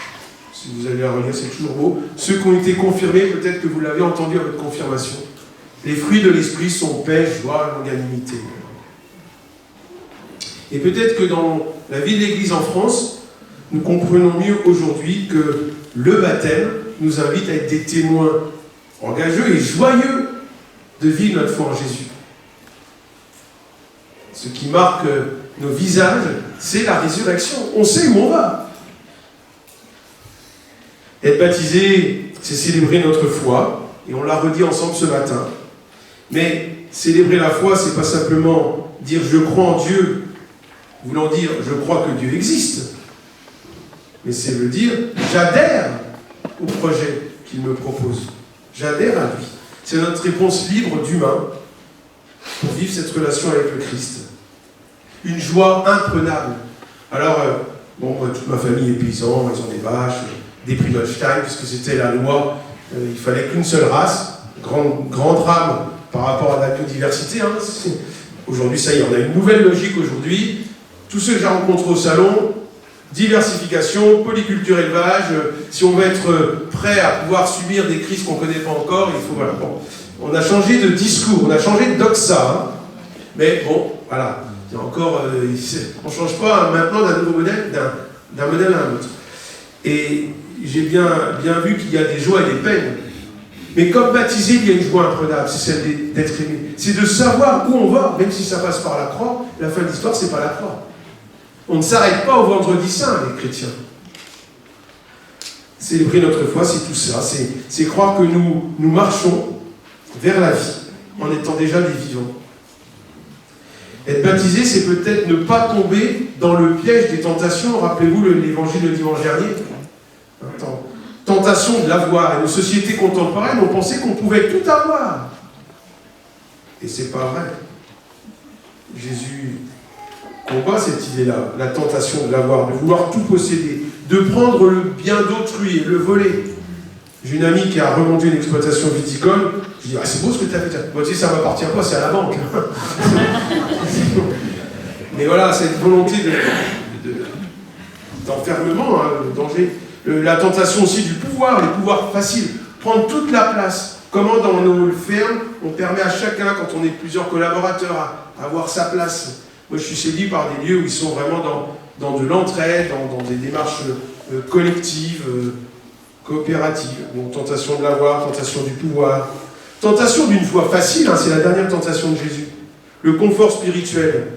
Si vous allez la relire, c'est toujours beau. Ceux qui ont été confirmés, peut-être que vous l'avez entendu à votre confirmation. Les fruits de l'Esprit sont paix, joie, longanimité. Et peut-être que dans la vie de l'Église en France, nous comprenons mieux aujourd'hui que le baptême nous invite à être des témoins engageux et joyeux de vivre notre foi en Jésus. Ce qui marque nos visages, c'est la résurrection. On sait où on va. Être baptisé, c'est célébrer notre foi, et on l'a redit ensemble ce matin. Mais célébrer la foi, c'est pas simplement dire « je crois en Dieu », voulant dire « je crois que Dieu existe », mais c'est le dire « j'adhère au projet qu'il me propose, j'adhère à lui ». C'est notre réponse libre d'humain pour vivre cette relation avec le Christ. Une joie imprenable. Alors, toute ma famille est paysan, ils ont des vaches, des prix d'Holstein, puisque c'était la loi, il fallait qu'une seule race, grand drame par rapport à la biodiversité. Aujourd'hui, ça y est, on a une nouvelle logique aujourd'hui. Tous ceux que j'ai rencontrés au salon, diversification, polyculture, élevage, si on veut être prêt à pouvoir subir des crises qu'on ne connaît pas encore, il faut, voilà. Bon, on a changé de discours, on a changé de doxa, mais bon, voilà. Il y a encore, on ne change pas maintenant d'un nouveau modèle, d'un modèle à un autre. Et j'ai bien vu qu'il y a des joies et des peines. Mais comme baptisé, il y a une joie imprenable, c'est celle d'être aimé. C'est de savoir où on va, même si ça passe par la croix. La fin de l'histoire, c'est pas la croix. On ne s'arrête pas au vendredi saint, les chrétiens. Célébrer notre foi, c'est tout ça. C'est croire que nous marchons vers la vie, en étant déjà des vivants. Être baptisé, c'est peut-être ne pas tomber dans le piège des tentations. Rappelez-vous l'évangile de dimanche dernier. Tentation de l'avoir. Et nos sociétés contemporaines ont pensé qu'on pouvait tout avoir. Et c'est pas vrai. Jésus combat cette idée-là, la tentation de l'avoir, de vouloir tout posséder, de prendre le bien d'autrui et le voler. J'ai une amie qui a remonté une exploitation viticole. Je dis, c'est beau ce que tu as fait. Moi, tu sais, ça ne m'appartient pas, c'est à la banque. Mais voilà, cette volonté d'enfermement, le danger. La tentation aussi du pouvoir, les pouvoirs faciles. Prendre toute la place. Comment dans nos fermes, on permet à chacun, quand on est plusieurs collaborateurs, à avoir sa place. Moi, je suis séduit par des lieux où ils sont vraiment dans de l'entraide, dans des démarches collectives, coopératives. Bon, tentation de l'avoir, tentation du pouvoir. Tentation d'une foi facile, c'est la dernière tentation de Jésus. Le confort spirituel.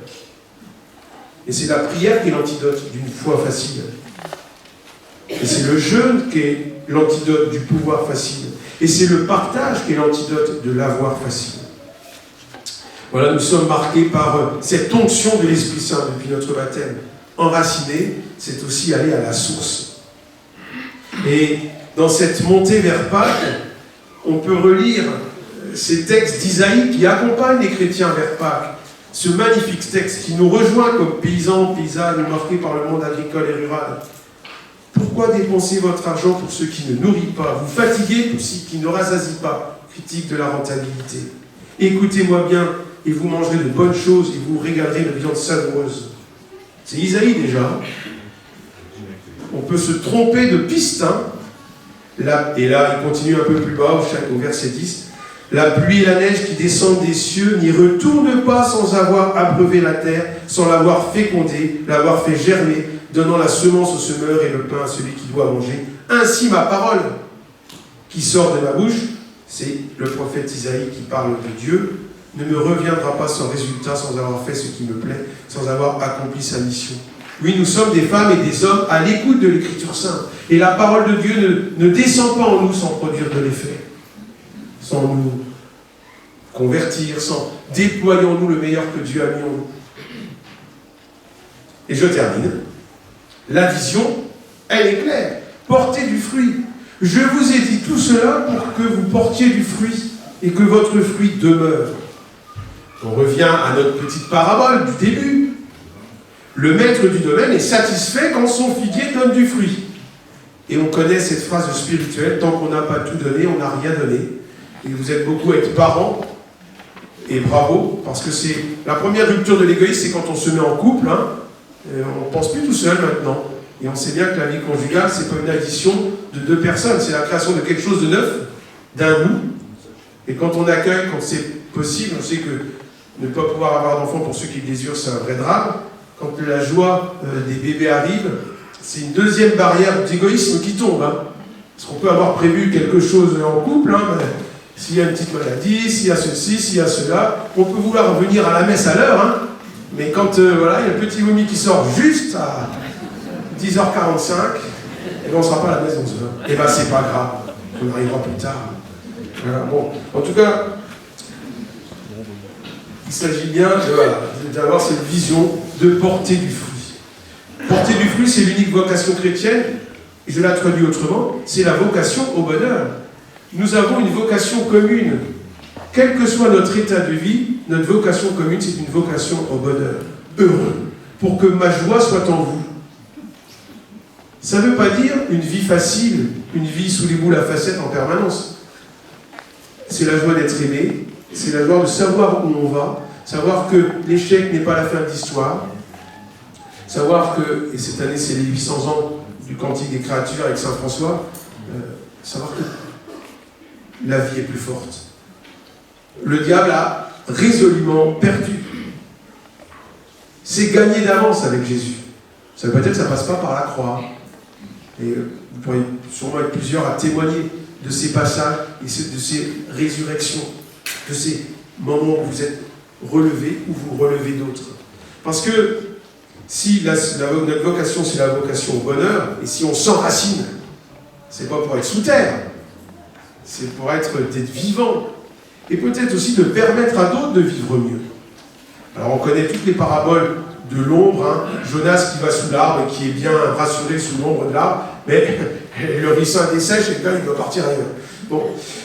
Et c'est la prière qui est l'antidote d'une foi facile. Et c'est le jeûne qui est l'antidote du pouvoir facile. Et c'est le partage qui est l'antidote de l'avoir facile. Voilà, nous sommes marqués par cette onction de l'Esprit Saint depuis notre baptême. Enraciné, c'est aussi aller à la source. Et dans cette montée vers Pâques, on peut relire ces textes d'Isaïe qui accompagnent les chrétiens vers Pâques. Ce magnifique texte qui nous rejoint comme paysans, paysannes, marqués par le monde agricole et rural. Pourquoi dépenser votre argent pour ce qui ne nourrit pas, vous fatiguez pour ce qui ne rassasie pas, critique de la rentabilité. Écoutez-moi bien, et vous mangerez de bonnes choses, et vous régalerez de viande savoureuse. C'est Isaïe déjà. On peut se tromper de piste. Et là, il continue un peu plus bas, au verset 10. La pluie et la neige qui descendent des cieux n'y retournent pas sans avoir abreuvé la terre, sans l'avoir fécondée, l'avoir fait germer, donnant la semence au semeur et le pain à celui qui doit manger. Ainsi ma parole qui sort de ma bouche, c'est le prophète Isaïe qui parle de Dieu, ne me reviendra pas sans résultat, sans avoir fait ce qui me plaît, sans avoir accompli sa mission. Oui, nous sommes des femmes et des hommes à l'écoute de l'Écriture sainte. Et la parole de Dieu ne descend pas en nous sans produire de l'effet, sans nous convertir, sans déployer en nous le meilleur que Dieu a mis en nous. Et je termine. La vision, elle est claire. Portez du fruit. Je vous ai dit tout cela pour que vous portiez du fruit et que votre fruit demeure. On revient à notre petite parabole du début. Le maître du domaine est satisfait quand son figuier donne du fruit. Et on connaît cette phrase spirituelle, tant qu'on n'a pas tout donné, on n'a rien donné. Et vous êtes beaucoup à être parents, et bravo, parce que c'est la première rupture de l'égoïsme, c'est quand on se met en couple, on ne pense plus tout seul maintenant. Et on sait bien que la vie conjugale, c'est pas une addition de deux personnes, c'est la création de quelque chose de neuf, d'un nous. Et quand on accueille, quand c'est possible, on sait que ne pas pouvoir avoir d'enfants pour ceux qui le désirent, c'est un vrai drame. Quand la joie des bébés arrive, c'est une deuxième barrière d'égoïsme qui tombe. Parce qu'on peut avoir prévu quelque chose en couple, S'il y a une petite maladie, s'il y a ceci, s'il y a cela, on peut vouloir venir à la messe à l'heure, hein, mais quand voilà, il y a le petit vomi qui sort juste à 10h45, et ben on ne sera pas à la messe 11h. Et ben c'est pas grave, on arrivera plus tard. Voilà, bon, en tout cas, il s'agit bien d'avoir cette vision de porter du fruit. Porter du fruit, c'est l'unique vocation chrétienne, et je la traduis autrement, c'est la vocation au bonheur. Nous avons une vocation commune. Quel que soit notre état de vie, notre vocation commune, c'est une vocation au bonheur. Heureux, pour que ma joie soit en vous. Ça ne veut pas dire une vie facile, une vie sous les boules à facettes en permanence. C'est la joie d'être aimé, c'est la joie de savoir où on va, savoir que l'échec n'est pas la fin de l'histoire, savoir que, et cette année c'est les 800 ans du Cantique des créatures avec Saint François, savoir que la vie est plus forte. Le diable a résolument perdu. C'est gagné d'avance avec Jésus. Ça veut pas dire que ça ne passe pas par la croix. Et vous pourriez sûrement être plusieurs à témoigner de ces passages et de ces résurrections, de ces moments où vous êtes relevés ou vous relevez d'autres. Parce que si notre vocation c'est la vocation au bonheur, et si on s'enracine, c'est pas pour être sous terre, c'est pour être vivant, et peut-être aussi de permettre à d'autres de vivre mieux. Alors on connaît toutes les paraboles de l'ombre, hein, Jonas qui va sous l'arbre et qui est bien rassuré sous l'ombre de l'arbre, mais le ricin dessèche et là il doit partir ailleurs. Bon.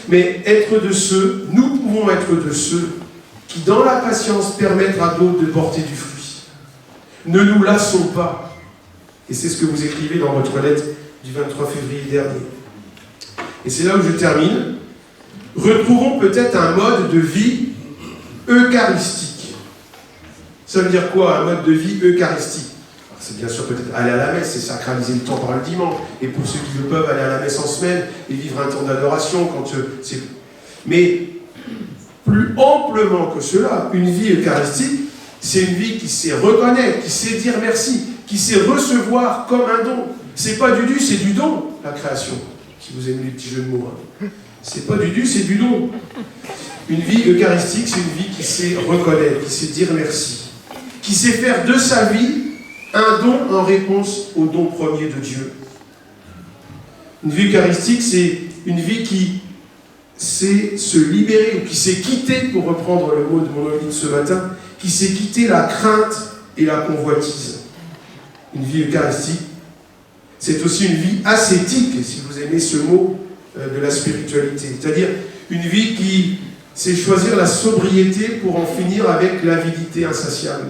Mais être de ceux, nous pouvons être de ceux qui dans la patience permettent à d'autres de porter du fruit. Ne nous lassons pas. Et c'est ce que vous écrivez dans votre lettre du 23 février dernier. Et c'est là où je termine. Retrouvons peut-être un mode de vie eucharistique. Ça veut dire quoi, un mode de vie eucharistique? C'est bien sûr peut-être aller à la messe, c'est sacraliser le temps par le dimanche. Et pour ceux qui le peuvent, aller à la messe en semaine et vivre un temps d'adoration quand c'est... Mais plus amplement que cela, une vie eucharistique, c'est une vie qui sait reconnaître, qui sait dire merci, qui sait recevoir comme un don. C'est pas du dû, c'est du don, la création. Si vous aimez les petits jeux de mots. Hein. C'est pas du dû, c'est du don. Une vie eucharistique, c'est une vie qui sait reconnaître, qui sait dire merci, qui sait faire de sa vie un don en réponse au don premier de Dieu. Une vie eucharistique, c'est une vie qui sait se libérer, ou qui sait quitter, pour reprendre le mot de mon homélie de ce matin, qui sait quitter la crainte et la convoitise. Une vie eucharistique, c'est aussi une vie ascétique, si vous aimez ce mot de la spiritualité. C'est-à-dire une vie qui sait choisir la sobriété pour en finir avec l'avidité insatiable.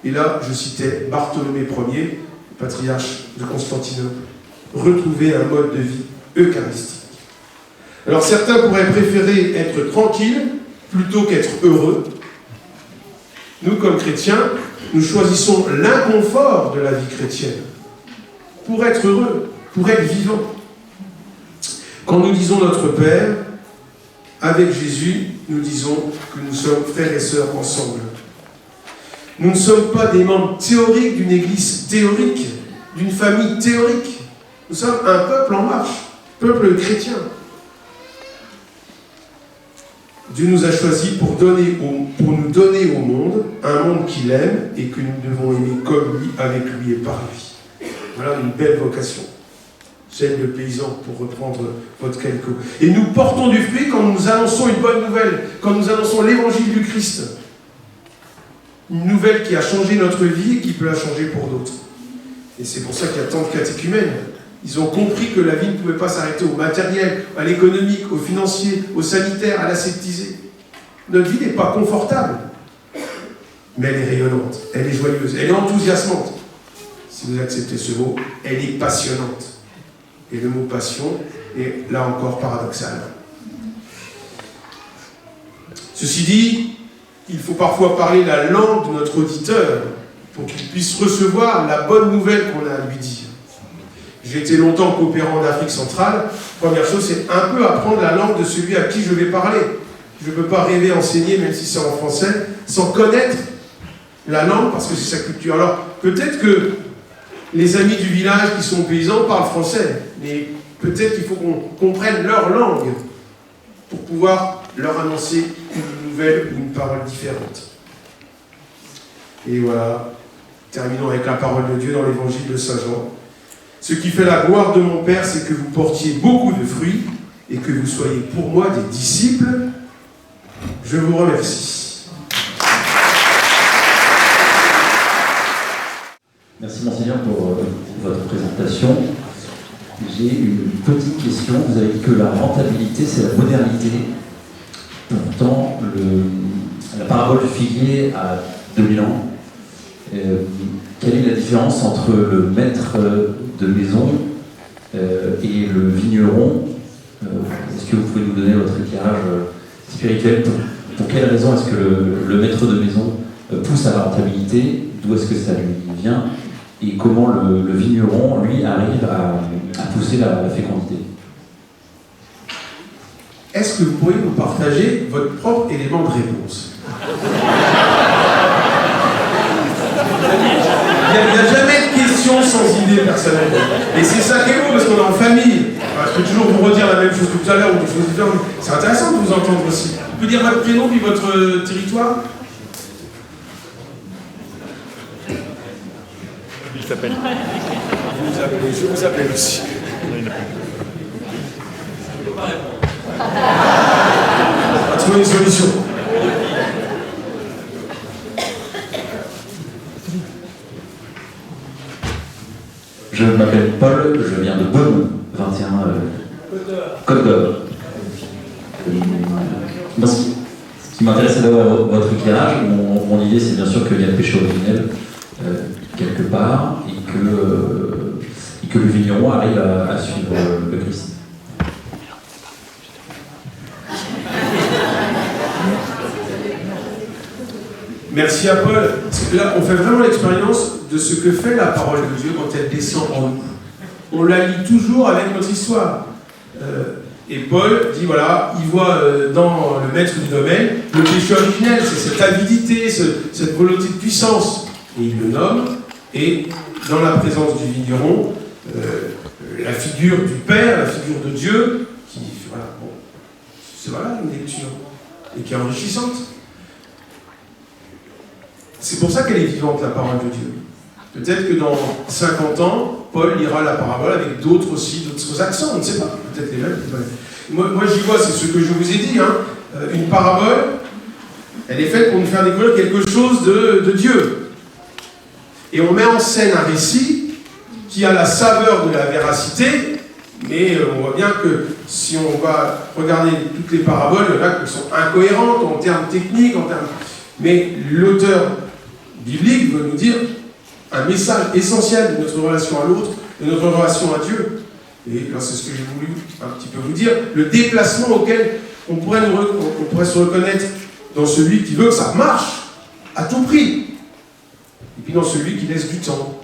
Et là, je citais Bartholomée Ier, patriarche de Constantinople. Retrouver un mode de vie eucharistique. Alors certains pourraient préférer être tranquilles plutôt qu'être heureux. Nous, comme chrétiens, nous choisissons l'inconfort de la vie chrétienne pour être heureux, pour être vivant. Quand nous disons notre Père, avec Jésus, nous disons que nous sommes frères et sœurs ensemble. Nous ne sommes pas des membres théoriques d'une église théorique, d'une famille théorique. Nous sommes un peuple en marche, peuple chrétien. Dieu nous a choisis pour nous donner au monde, un monde qu'il aime et que nous devons aimer comme lui, avec lui et par lui. Voilà une belle vocation. J'aime le paysan, pour reprendre votre calco. Et nous portons du fruit quand nous annonçons une bonne nouvelle, quand nous annonçons l'évangile du Christ. Une nouvelle qui a changé notre vie et qui peut la changer pour d'autres. Et c'est pour ça qu'il y a tant de catéchumènes. Ils ont compris que la vie ne pouvait pas s'arrêter au matériel, à l'économique, au financier, au sanitaire, à l'aseptisé. Notre vie n'est pas confortable, mais elle est rayonnante, elle est joyeuse, elle est enthousiasmante. Si vous acceptez ce mot, elle est passionnante. Et le mot passion est là encore paradoxal. Ceci dit, il faut parfois parler la langue de notre auditeur pour qu'il puisse recevoir la bonne nouvelle qu'on a à lui dire. J'ai été longtemps coopérant en Afrique centrale. Première chose, c'est un peu apprendre la langue de celui à qui je vais parler. Je ne peux pas rêver enseigner, même si c'est en français, sans connaître la langue, parce que c'est sa culture. Alors, peut-être que les amis du village qui sont paysans parlent français, mais peut-être qu'il faut qu'on comprenne leur langue. pouvoir leur annoncer une nouvelle ou une parole différente. Et voilà, terminons avec la parole de Dieu dans l'évangile de Saint Jean. Ce qui fait la gloire de mon Père, c'est que vous portiez beaucoup de fruits et que vous soyez pour moi des disciples. Je vous remercie. Merci Monseigneur pour votre présentation. J'ai une petite question. Vous avez dit que la rentabilité, c'est la modernité. Pourtant, la parabole du figuier a 2000 ans. Quelle est la différence entre le maître de maison et le vigneron? Est-ce que vous pouvez nous donner votre éclairage spirituel? Pour quelle raison est-ce que le maître de maison pousse à la rentabilité? D'où est-ce que ça lui vient? Et comment le vigneron, lui, arrive à pousser la fécondité? Est-ce que vous pourriez nous partager votre propre élément de réponse? Il n'y a jamais de questions sans idée personnelle. Et c'est ça qui est beau, parce qu'on est en famille. Je peux toujours vous redire la même chose que tout à l'heure, ou des choses différentes. C'est intéressant de vous entendre aussi. Vous pouvez dire votre prénom puis votre territoire? Il s'appelle. Je vous appelle aussi. On va trouver une solution. Je m'appelle Paul, je viens de Beaune, 21 Côte d'Or. Ce qui m'intéresse d'avoir votre éclairage. Mon idée, c'est bien sûr qu'il y a le péché originel quelque part et que le vigneron arrive à suivre le Christ. Merci à Paul. Parce que là, on fait vraiment l'expérience de ce que fait la parole de Dieu quand elle descend en nous. On la lit toujours avec notre histoire. Et Paul dit, voilà, il voit dans le maître du domaine le péché originel, c'est cette avidité, cette volonté de puissance. Et il le nomme, et dans la présence du vigneron, la figure du Père, la figure de Dieu, qui, voilà, bon, c'est voilà une lecture, et qui est enrichissante. C'est pour ça qu'elle est vivante, la parole de Dieu. Peut-être que dans 50 ans, Paul lira la parabole avec d'autres aussi, d'autres accents, on ne sait pas, peut-être les mêmes. Moi j'y vois, c'est ce que je vous ai dit, hein. Une parabole, elle est faite pour nous faire découvrir quelque chose de Dieu. Et on met en scène un récit qui a la saveur de la véracité, mais on voit bien que si on va regarder toutes les paraboles, il y en a qui sont incohérentes en termes techniques, mais l'auteur biblique veut nous dire un message essentiel de notre relation à l'autre, de notre relation à Dieu. Et là, c'est ce que j'ai voulu un petit peu vous dire, le déplacement auquel on pourrait se reconnaître dans celui qui veut que ça marche à tout prix. Et puis dans celui qui laisse du temps,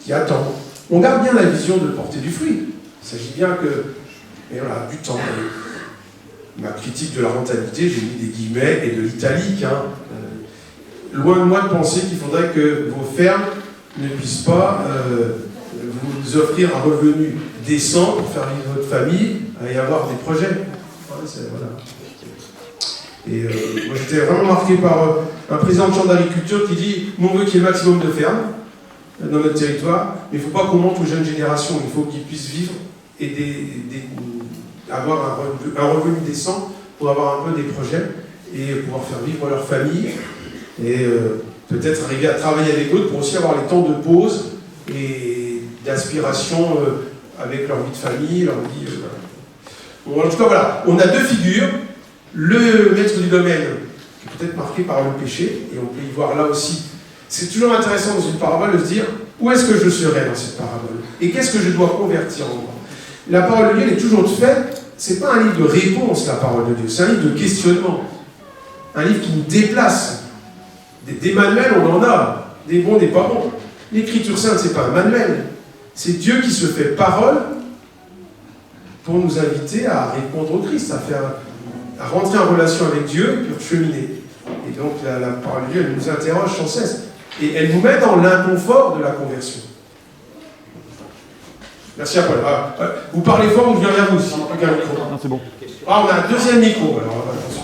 qui attend. On garde bien la vision de porter du fruit. Il s'agit bien que, et voilà, du temps. Ma critique de la rentabilité, j'ai mis des guillemets et de l'italique. Hein. Loin de moi de penser qu'il faudrait que vos fermes ne puissent pas vous offrir un revenu décent pour faire vivre votre famille et avoir des projets. Ouais, voilà. Et moi j'étais vraiment marqué par un président de chambre d'agriculture qui dit « Nous on veut qu'il y ait le maximum de fermes dans notre territoire, mais il ne faut pas qu'on montre aux jeunes générations, il faut qu'ils puissent vivre et avoir un revenu décent pour avoir un peu des projets et pouvoir faire vivre leur famille et peut-être arriver à travailler avec eux pour aussi avoir les temps de pause et d'aspiration avec leur vie de famille, leur vie... voilà. Bon, en tout cas, voilà, on a deux figures. Le maître du domaine, qui est peut-être marqué par le péché, et on peut y voir là aussi. C'est toujours intéressant dans une parabole de se dire où est-ce que je serai dans cette parabole et qu'est-ce que je dois convertir en moi. La parole de Dieu est toujours faite, c'est pas un livre de réponse, la parole de Dieu, c'est un livre de questionnement. Un livre qui nous déplace. Des manuels, on en a, des bons, des pas bons. L'écriture sainte, c'est pas un manuel. C'est Dieu qui se fait parole pour nous inviter à répondre au Christ, à rentrer en relation avec Dieu et puis cheminer. Et donc la parole de Dieu, elle nous interroge sans cesse. Et elle nous met dans l'inconfort de la conversion. Merci à Paul. Vous parlez fort ou je viens vers vous si il n'y a plus qu'un micro. c'est bon. Ah, on a un deuxième micro, alors attention.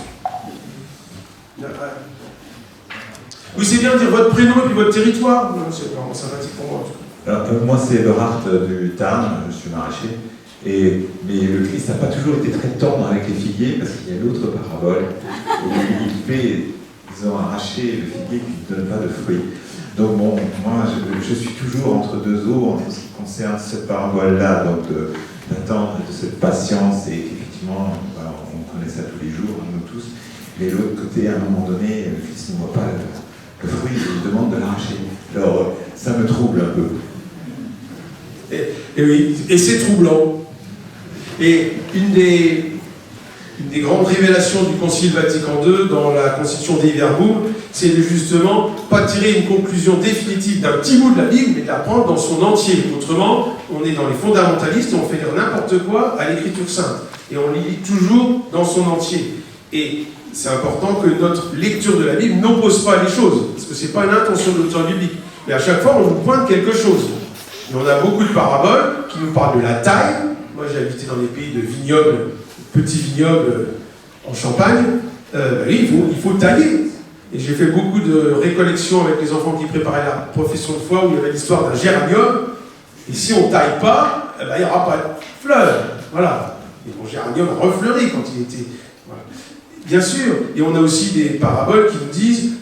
Oui, c'est bien de dire votre prénom et puis votre territoire. C'est vraiment sympathique pour moi. Alors, moi, c'est Laurent du Tarn, je suis maraîcher. Mais le Christ n'a pas toujours été très tendre avec les figuiers, parce qu'il y a l'autre parabole où il fait, ils ont arraché le figuier qui ne donne pas de fruits. Donc bon, moi, je suis toujours entre deux eaux en ce qui concerne cette parabole-là, donc d'attendre de cette patience, et effectivement, on connaît ça tous les jours, nous tous. Mais de l'autre côté, à un moment donné, le Christ ne voit pas le fruit, il demande de l'arracher. Alors, ça me trouble un peu. Et oui, et c'est troublant. Et une des grandes révélations du Concile Vatican II dans la Constitution Dei Verbum, c'est de justement pas tirer une conclusion définitive d'un petit bout de la Bible, mais de la prendre dans son entier. Autrement, on est dans les fondamentalistes et on fait dire n'importe quoi à l'Écriture sainte. Et on lit toujours dans son entier. Et c'est important que notre lecture de la Bible n'oppose pas les choses, parce que c'est pas une intention de l'auteur biblique. Mais à chaque fois, on nous pointe quelque chose. Et on a beaucoup de paraboles qui nous parlent de la taille. Moi, j'ai habité dans des pays de vignobles, petits vignobles en Champagne. Oui, il faut tailler. Et j'ai fait beaucoup de récollections avec les enfants qui préparaient la profession de foi, où il y avait l'histoire d'un géranium. Et si on ne taille pas, il n'y aura pas de fleurs. Voilà. Et mon géranium a refleuri quand il était... Voilà. Bien sûr. Et on a aussi des paraboles qui nous disent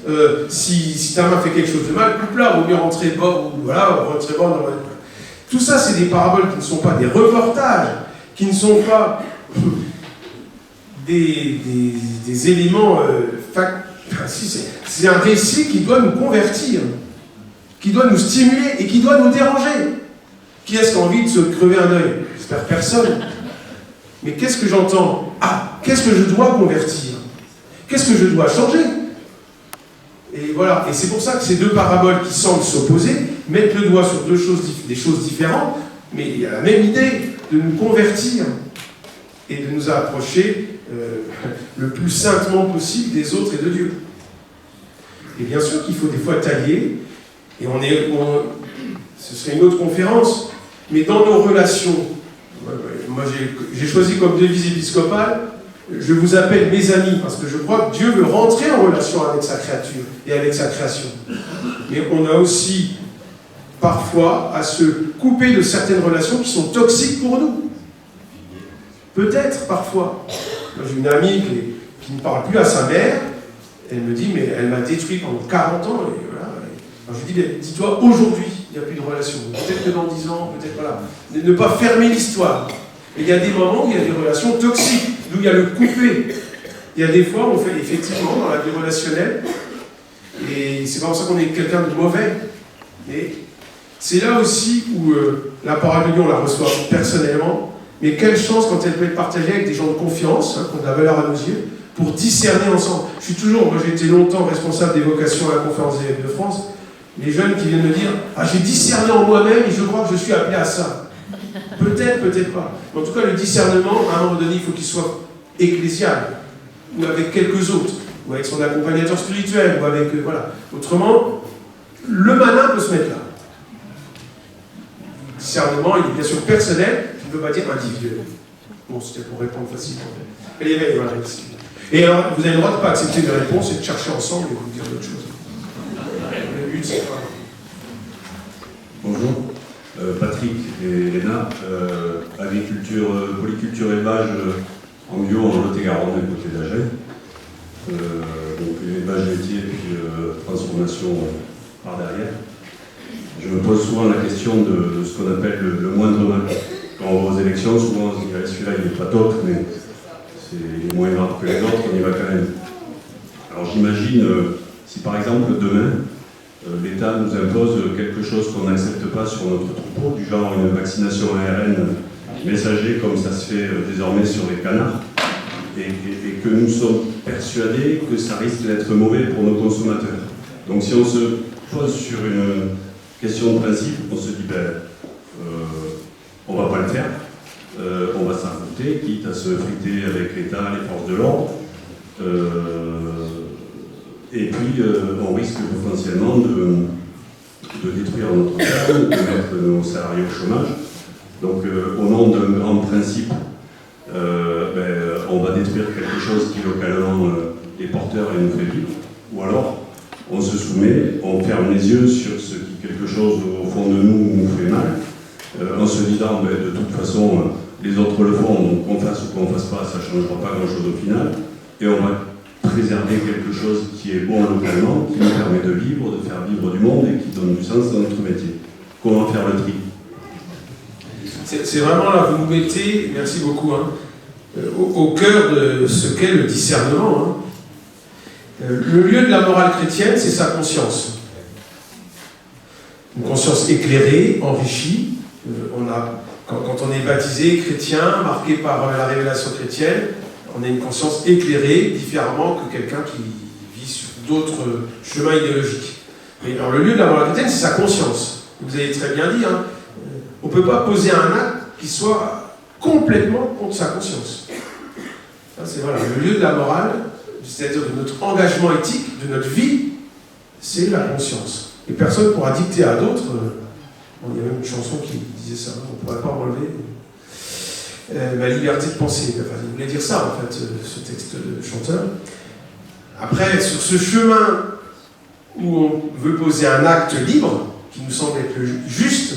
si ta main fait quelque chose de mal, coupe-la, vaut mieux rentrer bas, ou voilà, rentrer bas dans la... Tout ça, c'est des paraboles qui ne sont pas des reportages, qui ne sont pas des éléments c'est un récit qui doit nous convertir, qui doit nous stimuler et qui doit nous déranger. Qui est-ce qui a envie de se crever un œil? J'espère personne. Mais qu'est-ce que j'entends? Ah, qu'est-ce que je dois convertir? Qu'est-ce que je dois changer? Et voilà, et c'est pour ça que ces deux paraboles qui semblent s'opposer mettent le doigt sur des choses différentes, mais il y a la même idée de nous convertir et de nous approcher le plus saintement possible des autres et de Dieu. Et bien sûr qu'il faut des fois tailler, et ce serait une autre conférence, mais dans nos relations, moi j'ai choisi comme devise épiscopale, je vous appelle mes amis, parce que je crois que Dieu veut rentrer en relation avec sa créature et avec sa création. Mais on a aussi parfois à se couper de certaines relations qui sont toxiques pour nous. Peut-être parfois. Moi, j'ai une amie qui ne parle plus à sa mère, elle me dit, mais elle m'a détruit pendant 40 ans, et voilà. Alors je lui dis, dis-toi, aujourd'hui, il n'y a plus de relation. Peut-être que dans 10 ans, peut-être, voilà. Ne pas fermer l'histoire. Et il y a des moments où il y a des relations toxiques, d'où il y a le coupé. Il y a des fois où on fait effectivement dans la vie relationnelle, et c'est pas pour ça qu'on est quelqu'un de mauvais, mais c'est là aussi où la parole de Dieu, on la reçoit personnellement, mais quelle chance quand elle peut être partagée avec des gens de confiance, qui ont de la valeur à nos yeux, pour discerner ensemble. Moi j'ai été longtemps responsable des vocations à la conférence des évêques de France, les jeunes qui viennent me dire « Ah, j'ai discerné en moi-même et je crois que je suis appelé à ça ». Peut-être, peut-être pas. Mais en tout cas, le discernement, à un moment donné, il faut qu'il soit ecclésial, ou avec quelques autres, ou avec son accompagnateur spirituel, ou avec... voilà. Autrement, le malin peut se mettre là. Le discernement, il est bien sûr personnel, qui ne veut pas dire individuel. Bon, c'était pour répondre facilement. Et l'éveil, voilà. Et alors, vous avez le droit de ne pas accepter des réponses et de chercher ensemble et vous dire d'autres choses. Le but, c'est pas... Bonjour. Patrick et Léna, agriculture, polyculture élevage en bio en Lot-et-Garonne, à côté d'Agen. Donc élevage laitier puis transformation par derrière. Je me pose souvent la question de ce qu'on appelle le moindre mal. Quand on va aux élections, souvent on se dit celui-là il n'est pas top, mais il est moins grave que les autres, on y va quand même. Alors j'imagine, si par exemple demain, l'État nous impose quelque chose qu'on n'accepte pas sur notre troupeau, du genre une vaccination ARN messager comme ça se fait désormais sur les canards, et que nous sommes persuadés que ça risque d'être mauvais pour nos consommateurs. Donc si on se pose sur une question de principe, on se dit on va pas le faire, on va s'affronter, quitte à se friter avec l'État, les forces de l'ordre. Et puis, on risque potentiellement de détruire notre ferme, de mettre nos salariés au chômage. Donc, au nom d'un grand principe, on va détruire quelque chose qui localement est porteur et nous fait vivre, ou alors on se soumet, on ferme les yeux sur ce qui, quelque chose au fond de nous fait mal, en se disant de toute façon les autres le font, donc qu'on fasse ou qu'on ne fasse pas, ça ne changera pas grand chose au final, et on va préserver quelque chose qui est bon localement, qui nous permet de vivre, de faire vivre du monde et qui donne du sens dans notre métier. Comment faire le tri? C'est vraiment là, vous nous mettez, merci beaucoup, hein, au cœur de ce qu'est le discernement. Hein. Le lieu de la morale chrétienne, c'est sa conscience. Une conscience éclairée, enrichie. Quand on est baptisé chrétien, marqué par la révélation chrétienne, on a une conscience éclairée différemment que quelqu'un qui vit sur d'autres chemins idéologiques. Mais alors, le lieu de la morale chrétienne, c'est sa conscience. Vous avez très bien dit, hein, on ne peut pas poser un acte qui soit complètement contre sa conscience. C'est voilà, le lieu de la morale, c'est-à-dire de notre engagement éthique, de notre vie, c'est la conscience. Et personne ne pourra dicter à d'autres. Il y a même une chanson qui disait ça, on ne pourrait pas enlever ma liberté de penser. Enfin, il voulait dire ça, en fait, ce texte de chanteur. Après, sur ce chemin où on veut poser un acte libre, qui nous semble être juste,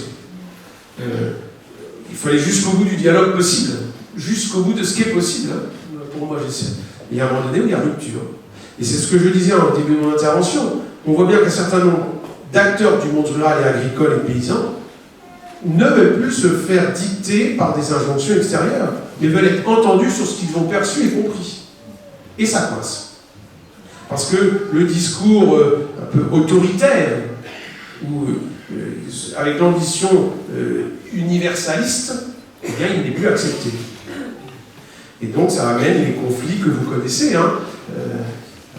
il faut aller jusqu'au bout du dialogue possible, jusqu'au bout de ce qui est possible. Hein. Pour moi, j'essaie. Il y a un moment donné où il y a rupture. Et c'est ce que je disais en début de mon intervention. On voit bien qu'un certain nombre d'acteurs du monde rural et agricole et paysan ne veulent plus se faire dicter par des injonctions extérieures, mais veulent être entendus sur ce qu'ils ont perçu et compris. Et ça coince. Parce que le discours un peu autoritaire, ou avec l'ambition universaliste, eh bien, il n'est plus accepté. Et donc, ça amène les conflits que vous connaissez. Hein.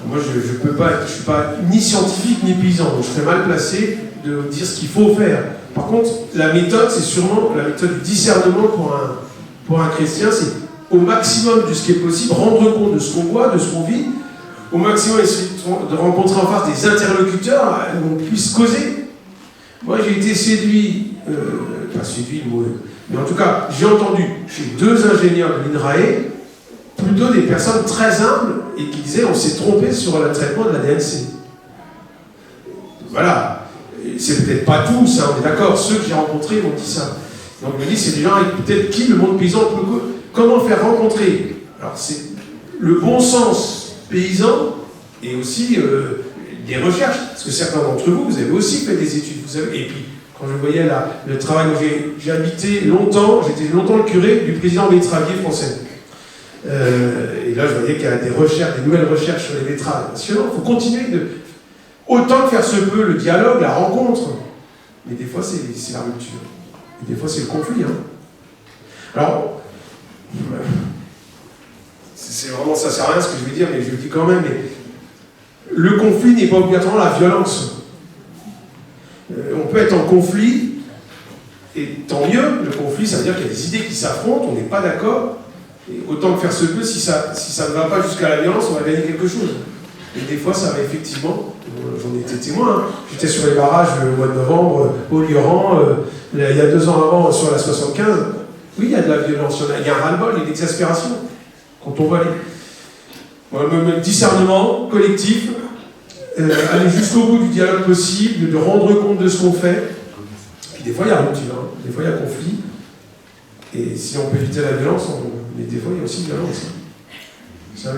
Moi, je ne suis pas ni scientifique ni paysan, donc je serais mal placé de dire ce qu'il faut faire. Par contre, la méthode, c'est sûrement la méthode du discernement pour un chrétien, c'est au maximum de ce qui est possible, rendre compte de ce qu'on voit, de ce qu'on vit, au maximum essayer de rencontrer en face des interlocuteurs où on puisse causer. Moi, j'ai été séduit, pas séduit, mais en tout cas, j'ai entendu chez 2 ingénieurs de l'INRAE plutôt des personnes très humbles et qui disaient on s'est trompé sur le traitement de la DNC. Voilà. C'est peut-être pas tous, hein, on est d'accord, ceux que j'ai rencontrés m'ont dit ça. Donc je me dis, c'est des gens avec peut-être qui le monde paysan peut. Comment faire rencontrer? Alors c'est le bon sens paysan et aussi des recherches. Parce que certains d'entre vous, vous avez aussi fait des études. Vous savez, et puis, quand je voyais le travail, j'ai habité longtemps, j'étais longtemps le curé du président betteravier français. Et là, je voyais qu'il y a des recherches, des nouvelles recherches sur les betteraves. Il faut continuer autant que faire se peut, le dialogue, la rencontre. Mais des fois, c'est la rupture. Et des fois, c'est le conflit. Hein. Alors, c'est vraiment, ça sert à rien ce que je vais dire, mais je le dis quand même. Mais le conflit n'est pas obligatoirement la violence. On peut être en conflit, et tant mieux, le conflit, ça veut dire qu'il y a des idées qui s'affrontent, on n'est pas d'accord, et autant que faire se peut, si ça ne va pas jusqu'à la violence, on va gagner quelque chose. Et des fois, ça va effectivement, j'en étais témoin, hein. J'étais sur les barrages le mois de novembre, au Lioran, il y a 2 ans avant, sur la 75. Oui, il y a de la violence, il y a un ras-le-bol, il y a de l'exaspération. Quand on voit le discernement collectif, aller jusqu'au bout du dialogue possible, de rendre compte de ce qu'on fait. Puis des fois, il y a rupture, hein. Des fois, il y a conflit. Et si on peut éviter la violence, mais des fois, il y a aussi violence. Hein. Ça,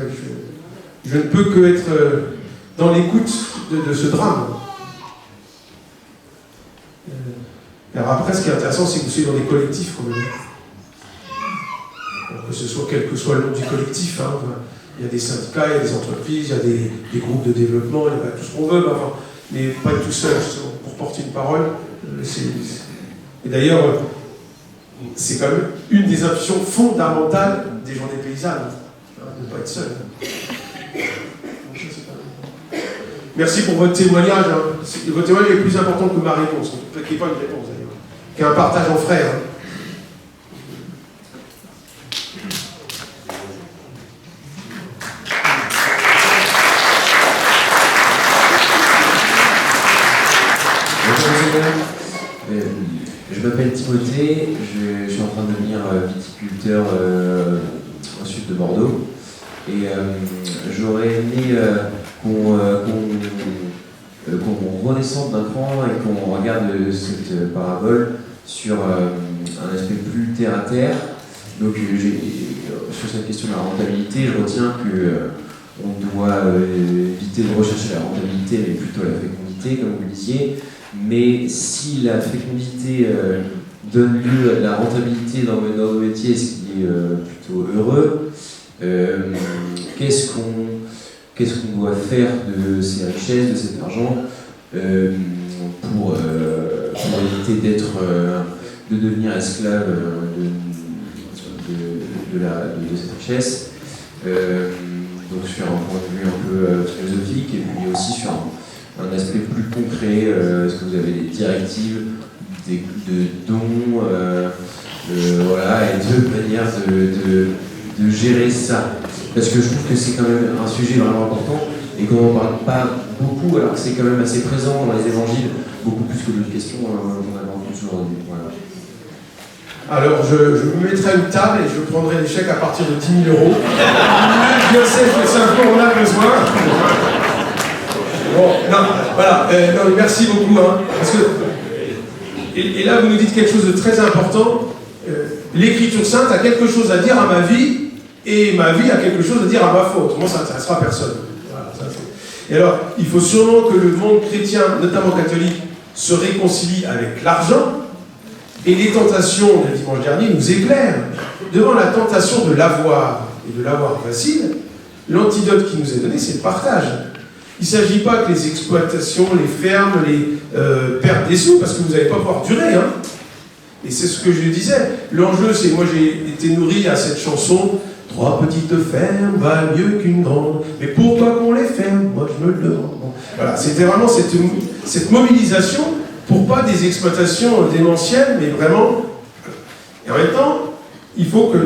je ne peux que être dans l'écoute de ce drame. Alors après, ce qui est intéressant, c'est que vous soyez dans des collectifs, quand même. Alors que ce soit quel que soit le nom du collectif, hein. Il y a des syndicats, il y a des entreprises, il y a des groupes de développement, il y a tout ce qu'on veut, mais pas être tout seul, justement, pour porter une parole. Et d'ailleurs, c'est quand même une des intuitions fondamentales des journées paysannes, hein, de ne pas être seul. Merci pour votre témoignage. Hein. Votre témoignage est plus important que ma réponse, qui n'est pas une réponse d'ailleurs, qui est un partage en frères. Hein. Je m'appelle Timothée, je suis en train de devenir viticulteur au sud de Bordeaux. Et j'aurais aimé qu'on redescende d'un cran et qu'on regarde cette parabole sur un aspect plus terre à terre. Donc sur cette question de la rentabilité, je retiens qu'on doit éviter de rechercher la rentabilité, mais plutôt la fécondité, comme vous le disiez. Mais si la fécondité donne lieu à de la rentabilité dans nos métiers, ce qui est plutôt heureux, qu'est-ce qu'on doit faire de ces richesses, de cet argent, pour éviter de devenir esclave de cette richesse, donc sur un point de vue un peu philosophique, et puis aussi sur un aspect plus concret. Est-ce que vous avez des directives, de dons, voilà, et de manière de gérer ça? Parce que je trouve que c'est quand même un sujet vraiment important et qu'on n'en parle pas beaucoup, alors que c'est quand même assez présent dans les évangiles, beaucoup plus que d'autres questions qu'on a entendues aujourd'hui. Voilà. Alors, je me mettrai une table et je prendrai les chèques à partir de 10 000 euros. Bien sûr que c'est un peu on a besoin. Bon, non, voilà, non, merci beaucoup. Hein, parce que, et là, vous nous dites quelque chose de très important. L'Écriture sainte a quelque chose à dire à ma vie, et ma vie a quelque chose à dire à ma faute. Moi, ça n'intéressera personne. Voilà, et alors, il faut sûrement que le monde chrétien, notamment catholique, se réconcilie avec l'argent. Et les tentations du dimanche dernier nous éclairent. Devant la tentation de l'avoir, et de l'avoir facile, l'antidote qui nous est donné, c'est le partage. Il ne s'agit pas que les exploitations, les fermes, perdent des sous, parce que vous n'allez pas pouvoir durer. Hein. Et c'est ce que je disais. L'enjeu, c'est, moi j'ai été nourri à cette chanson, « Trois petites fermes valent mieux qu'une grande, mais pourquoi qu'on les ferme? Moi je me le demande. » Voilà, c'était vraiment cette mobilisation pour pas des exploitations démentielles, mais vraiment... Et en même temps, il faut que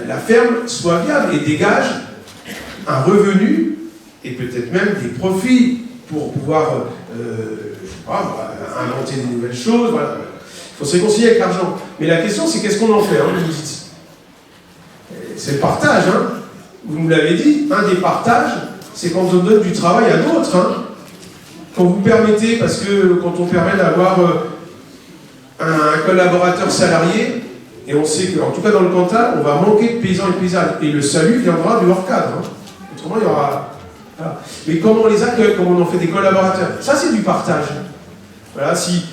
la ferme soit viable et dégage un revenu et peut-être même des profits pour pouvoir je sais pas, inventer des nouvelles choses. Voilà. Il faut se réconcilier avec l'argent. Mais la question, c'est qu'est-ce qu'on en fait, hein, vous dites. C'est le partage. Hein. Vous nous l'avez dit, un des partages, c'est quand on donne du travail à d'autres. Hein. Quand vous permettez, parce que quand on permet d'avoir un collaborateur salarié, et on sait qu'en tout cas dans le Cantal, on va manquer de paysans et paysannes, et le salut viendra de hors cadre. Hein. Autrement, il y aura... Voilà. Mais comment on les accueille, comment on en fait des collaborateurs, ça c'est du partage. Voilà, si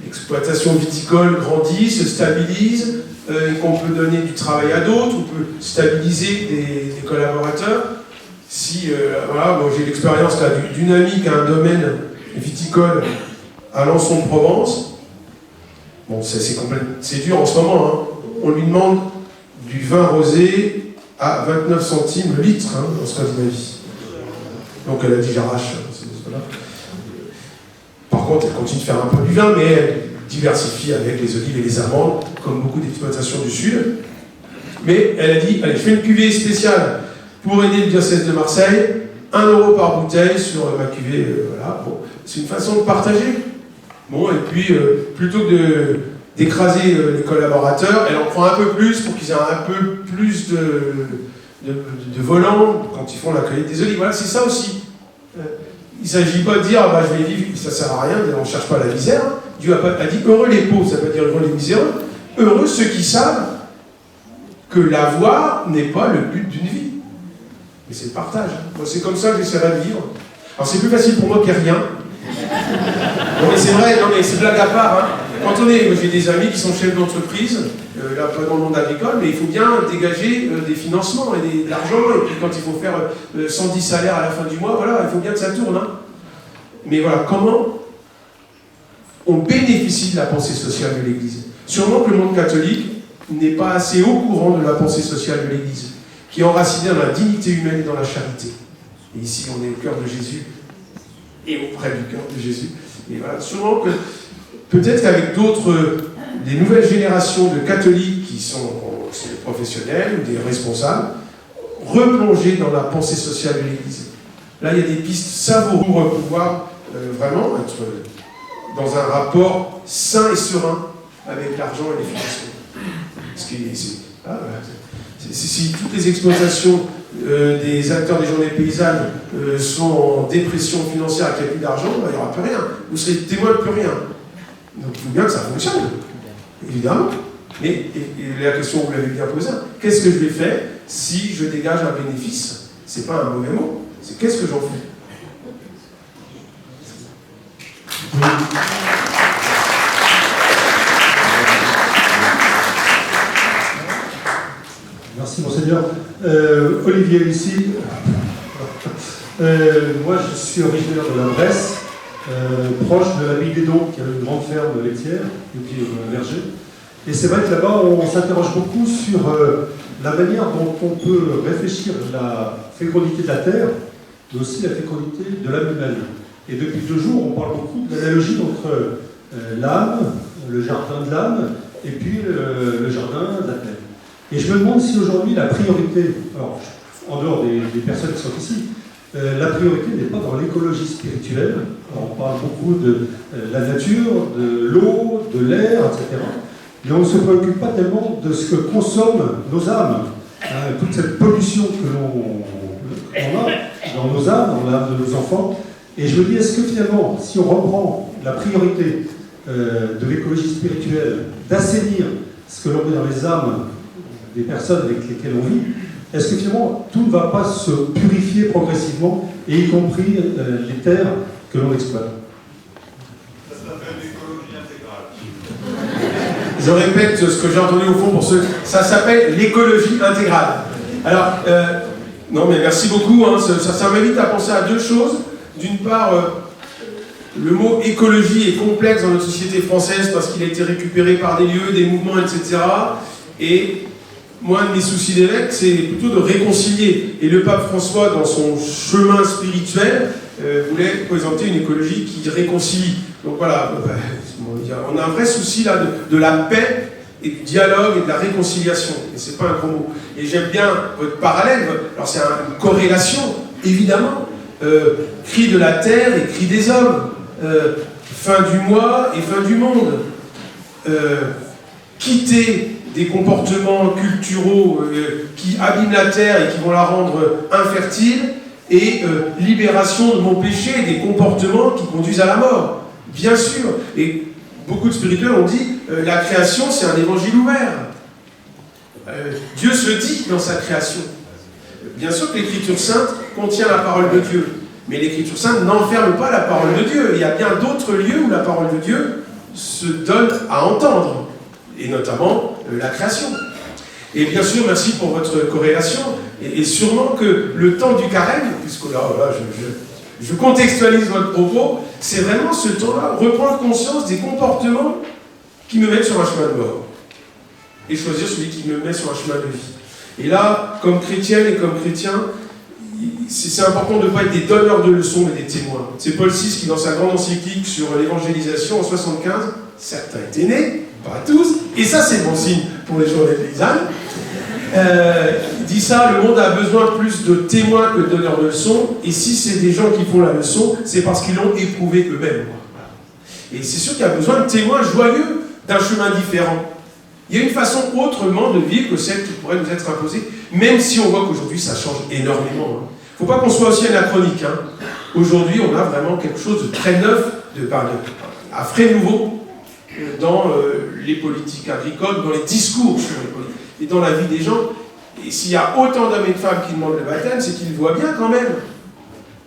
l'exploitation viticole grandit, se stabilise, et qu'on peut donner du travail à d'autres, on peut stabiliser des collaborateurs. Si, voilà, bon, j'ai l'expérience d'une amie qui a un domaine viticole à Lançon-de-Provence. Bon, c'est dur en ce moment. Hein. On lui demande du vin rosé à 29 centimes le litre, hein, en Scandinavie. Donc elle a dit j'arrache. Voilà. Par contre, elle continue de faire un peu du vin, mais elle diversifie avec les olives et les amandes, comme beaucoup d'exploitations du Sud. Mais elle a dit, allez, je fais une cuvée spéciale pour aider le diocèse de Marseille, 1 € par bouteille sur ma cuvée, voilà. Bon, c'est une façon de partager. Bon, et puis, plutôt que d'écraser les collaborateurs, elle en prend un peu plus pour qu'ils aient un peu plus de volants quand ils font la cueillette des olives. Voilà, c'est ça aussi. Il ne s'agit pas de dire, ah bah, je vais vivre, ça ne sert à rien, on ne cherche pas la misère. Dieu a dit, heureux les pauvres, ça veut dire heureux les miséreux. Heureux ceux qui savent que l'avoir n'est pas le but d'une vie. Mais c'est le partage. Moi, c'est comme ça que j'essaierai de vivre. Alors c'est plus facile pour moi qu'il n'y ait rien. Non mais c'est vrai, non mais c'est blague à part. Hein. Quand moi j'ai des amis qui sont chefs d'entreprise, là pas dans le monde agricole, mais il faut bien dégager des financements et de l'argent, et puis quand il faut faire 110 salaires à la fin du mois, voilà, il faut bien que ça tourne. Hein. Mais voilà, comment on bénéficie de la pensée sociale de l'Église. Sûrement que le monde catholique n'est pas assez au courant de la pensée sociale de l'Église, qui est enracinée dans la dignité humaine et dans la charité. Et ici, on est au cœur de Jésus, et auprès du cœur de Jésus. Et voilà, sûrement que, peut-être qu'avec des nouvelles générations de catholiques qui sont des professionnels ou des responsables, replonger dans la pensée sociale de l'Église. Là, il y a des pistes savoureuses pour pouvoir vraiment être dans un rapport sain et serein avec l'argent et les financements. Ah, si toutes les exploitations des acteurs des journées paysannes sont en dépression financière et qu'il n'y a plus d'argent, il n'y aura plus rien. Vous serez témoin de plus rien. Donc il faut bien que ça fonctionne, évidemment. Et la question, vous l'avez bien posée, qu'est-ce que je vais faire si je dégage un bénéfice? C'est pas un mauvais mot, c'est qu'est-ce que j'en fais? Merci, Monseigneur. Olivier, ici. Moi, je suis originaire de la Bresse, proche de la Ville des Dons, qui a une grande ferme laitière, et puis un verger. Et c'est vrai que là-bas, on s'interroge beaucoup sur la manière dont on peut réfléchir la fécondité de la terre, mais aussi la fécondité de l'âme humaine. Et depuis 2 jours, on parle beaucoup de l'analogie entre l'âme, le jardin de l'âme, et puis le jardin de la terre. Et je me demande si aujourd'hui la priorité, alors en dehors des personnes qui sont ici, la priorité n'est pas dans l'écologie spirituelle. Alors, on parle beaucoup de la nature, de l'eau, de l'air, etc. Mais on ne se préoccupe pas tellement de ce que consomment nos âmes. Toute cette pollution que l'on a dans nos âmes, dans l'âme de nos enfants. Et je me dis, est-ce que finalement, si on reprend la priorité de l'écologie spirituelle, d'assainir ce que l'on met dans les âmes des personnes avec lesquelles on vit, est-ce que finalement tout ne va pas se purifier progressivement, et y compris les terres que l'on exploite? Ça s'appelle l'écologie intégrale. Je répète ce que j'ai entendu au fond pour ceux. Ça s'appelle l'écologie intégrale. Alors, non mais merci beaucoup, hein, ça m'invite à penser à 2 choses. D'une part, le mot écologie est complexe dans notre société française parce qu'il a été récupéré par des lieux, des mouvements, etc. Et moi, un de mes soucis d'évêque, c'est plutôt de réconcilier. Et le pape François, dans son chemin spirituel, voulait présenter une écologie qui réconcilie. Donc voilà, on a un vrai souci là de la paix et du dialogue et de la réconciliation. Et c'est pas un gros mot. Et j'aime bien votre parallèle. Alors c'est une corrélation, évidemment. Cri de la terre et cri des hommes. Fin du mois et fin du monde. Quitter des comportements culturaux qui abîment la terre et qui vont la rendre infertile, et libération de mon péché et des comportements qui conduisent à la mort. Bien sûr. Et beaucoup de spirituels ont dit la création, c'est un évangile ouvert. Dieu se dit dans sa création. Bien sûr que l'Écriture sainte contient la parole de Dieu, mais l'Écriture sainte n'enferme pas la parole de Dieu. Il y a bien d'autres lieux où la parole de Dieu se donne à entendre, et notamment la création. Et bien sûr, merci pour votre corrélation, et sûrement que le temps du carême, puisque là je contextualise votre propos, c'est vraiment ce temps-là, reprendre conscience des comportements qui me mettent sur un chemin de mort, et choisir celui qui me met sur un chemin de vie. Et là, comme chrétienne et comme chrétien, c'est important de ne pas être des donneurs de leçons, mais des témoins. C'est Paul VI qui, dans sa grande encyclique sur l'évangélisation en 75, certains étaient nés, pas tous, et ça c'est bon signe pour les journées paysannes, il dit ça, le monde a besoin plus de témoins que de donneurs de leçons, et si c'est des gens qui font la leçon, c'est parce qu'ils l'ont éprouvé eux-mêmes. Et c'est sûr qu'il y a besoin de témoins joyeux d'un chemin différent. Il y a une façon autrement de vivre que celle qui pourrait nous être imposée, même si on voit qu'aujourd'hui ça change énormément. Il ne faut pas qu'on soit aussi anachronique. Aujourd'hui, on a vraiment quelque chose de très neuf, à frais nouveau, dans les politiques agricoles, dans les discours sur les politiques, et dans la vie des gens. Et s'il y a autant d'hommes et de femmes qui demandent le baptême, c'est qu'ils voient bien quand même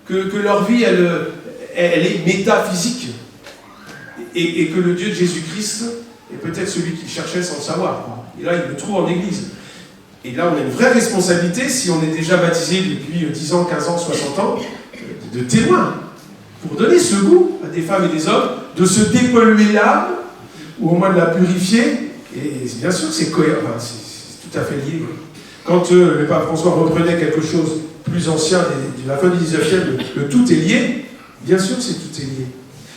que leur vie, elle est métaphysique. Et que le Dieu de Jésus-Christ est peut-être celui qu'ils cherchaient sans le savoir. Et là, ils le trouvent en Église. Et là, on a une vraie responsabilité, si on est déjà baptisé depuis 10 ans, 15 ans, 60 ans, de témoins, pour donner ce goût à des femmes et des hommes, de se dépolluer l'âme, ou au moins de la purifier. Et bien sûr que c'est cohérent, c'est tout à fait lié. Quand le pape François reprenait quelque chose plus ancien, de la fin du 19e, le tout est lié, bien sûr que c'est tout est lié.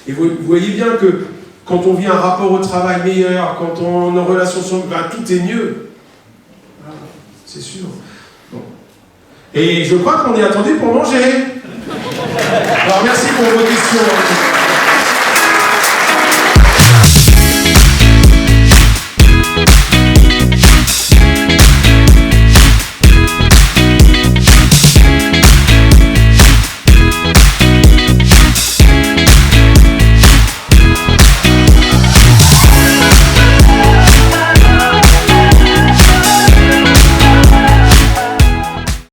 Et vous voyez bien que quand on vit un rapport au travail meilleur, quand on est en relation sur... tout est mieux. Voilà, c'est sûr. Bon. Et je crois qu'on est attendu pour manger. Alors merci pour vos questions.